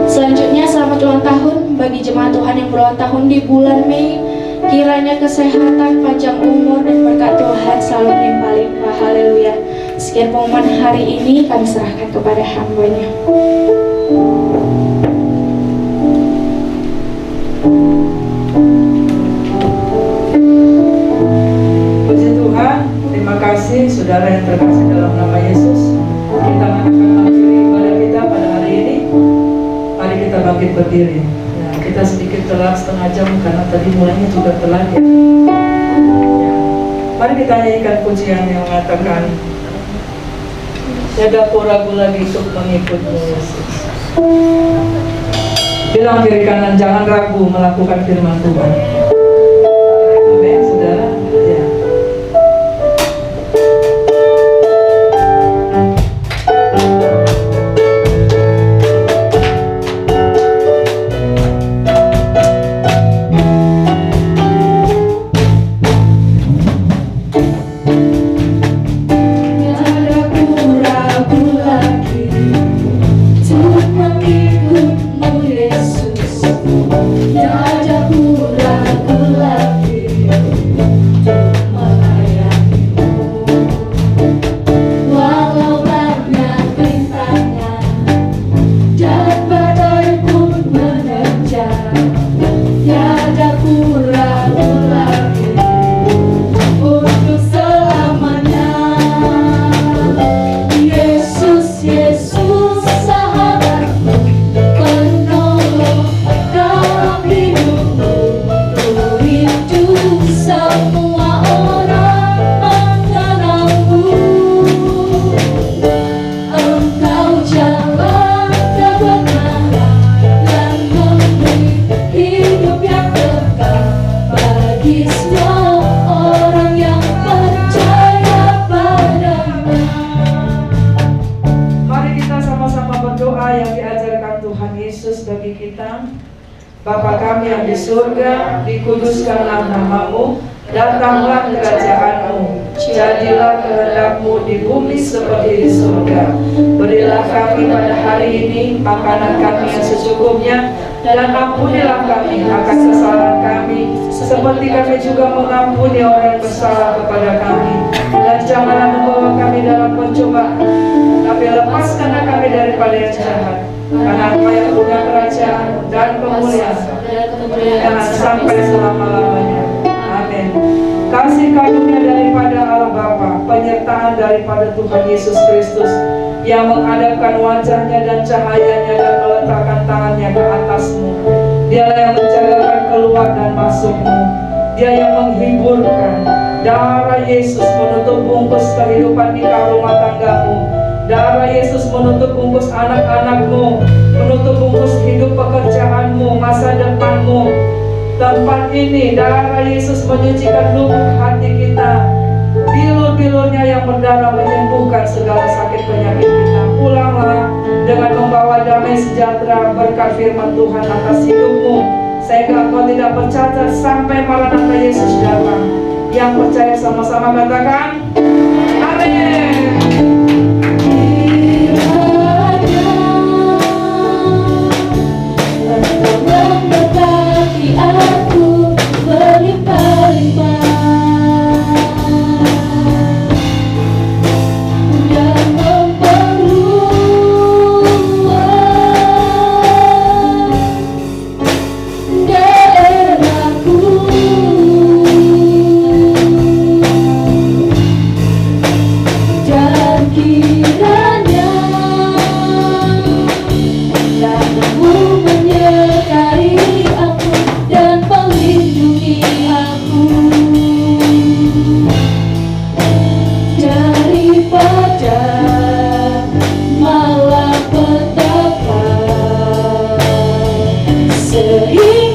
Selanjutnya selamat ulang tahun bagi jemaat Tuhan yang berulang tahun di bulan Mei. Kiranya kesehatan, panjang umur, dan berkat Tuhan selalu melimpah-limpah. Haleluya. Sekian pengumuman hari ini kami serahkan kepada hamba-Nya. Puji Tuhan, terima kasih saudara yang terkasih dalam nama Yesus. Kita akan mengakhiri ibadah kita pada hari ini. Mari kita bangkit berdiri. Kita sedikit telat setengah jam karena tadi mulainya juga telat ya. Mari kita nyanyikan pujian yang mengatakan Tiada aku ragu lagi untuk mengikutmu Yesus. Bilang kiri kanan, jangan ragu melakukan firman Tuhan. Amin, saudara. Ya. Bapa kami yang di surga, dikuduskanlah namamu, datanglah kerajaan-Mu, jadilah kehendak-Mu di bumi seperti di surga. Berilah kami pada hari ini makanan kami yang secukupnya, dan ampunilah kami akan kesalahan kami, seperti kami juga mengampuni orang yang bersalah kepada kami. Dan janganlah membawa kami dalam pencobaan, tapi lepaskanlah kami daripada yang jahat. Karena Engkau yang punya kerajaan dan kemuliaan dan sampai selama-lamanya. Amin. Kasih karunia daripada Allah Bapa, penyertaan daripada Tuhan Yesus Kristus yang menghadapkan wajahnya dan cahayanya dan meletakkan tangannya ke atasmu. Dialah yang menjagakan keluar dan masukmu. Dia yang menghiburkan. Darah Yesus menutup bungkus kehidupan di rumah tanggamu. Darah Yesus menutup bungkus anak-anakmu, menutup bungkus hidup pekerjaanmu, masa depanmu. Tempat ini, darah Yesus menyucikan lubuk hati kita. Bilur-bilurnya yang berdarah menyembuhkan segala sakit penyakit kita. Pulanglah dengan membawa damai sejahtera berkat firman Tuhan atas hidupmu, sehingga engkau tidak bercacat sampai Maranatha Yesus datang. Yang percaya sama-sama katakan, amin. Aku berlimpah-limpah dan memperluas daerahku, dan kiranya tanganmu menyertai aku dan melindungi aku daripada malapetaka, sehingga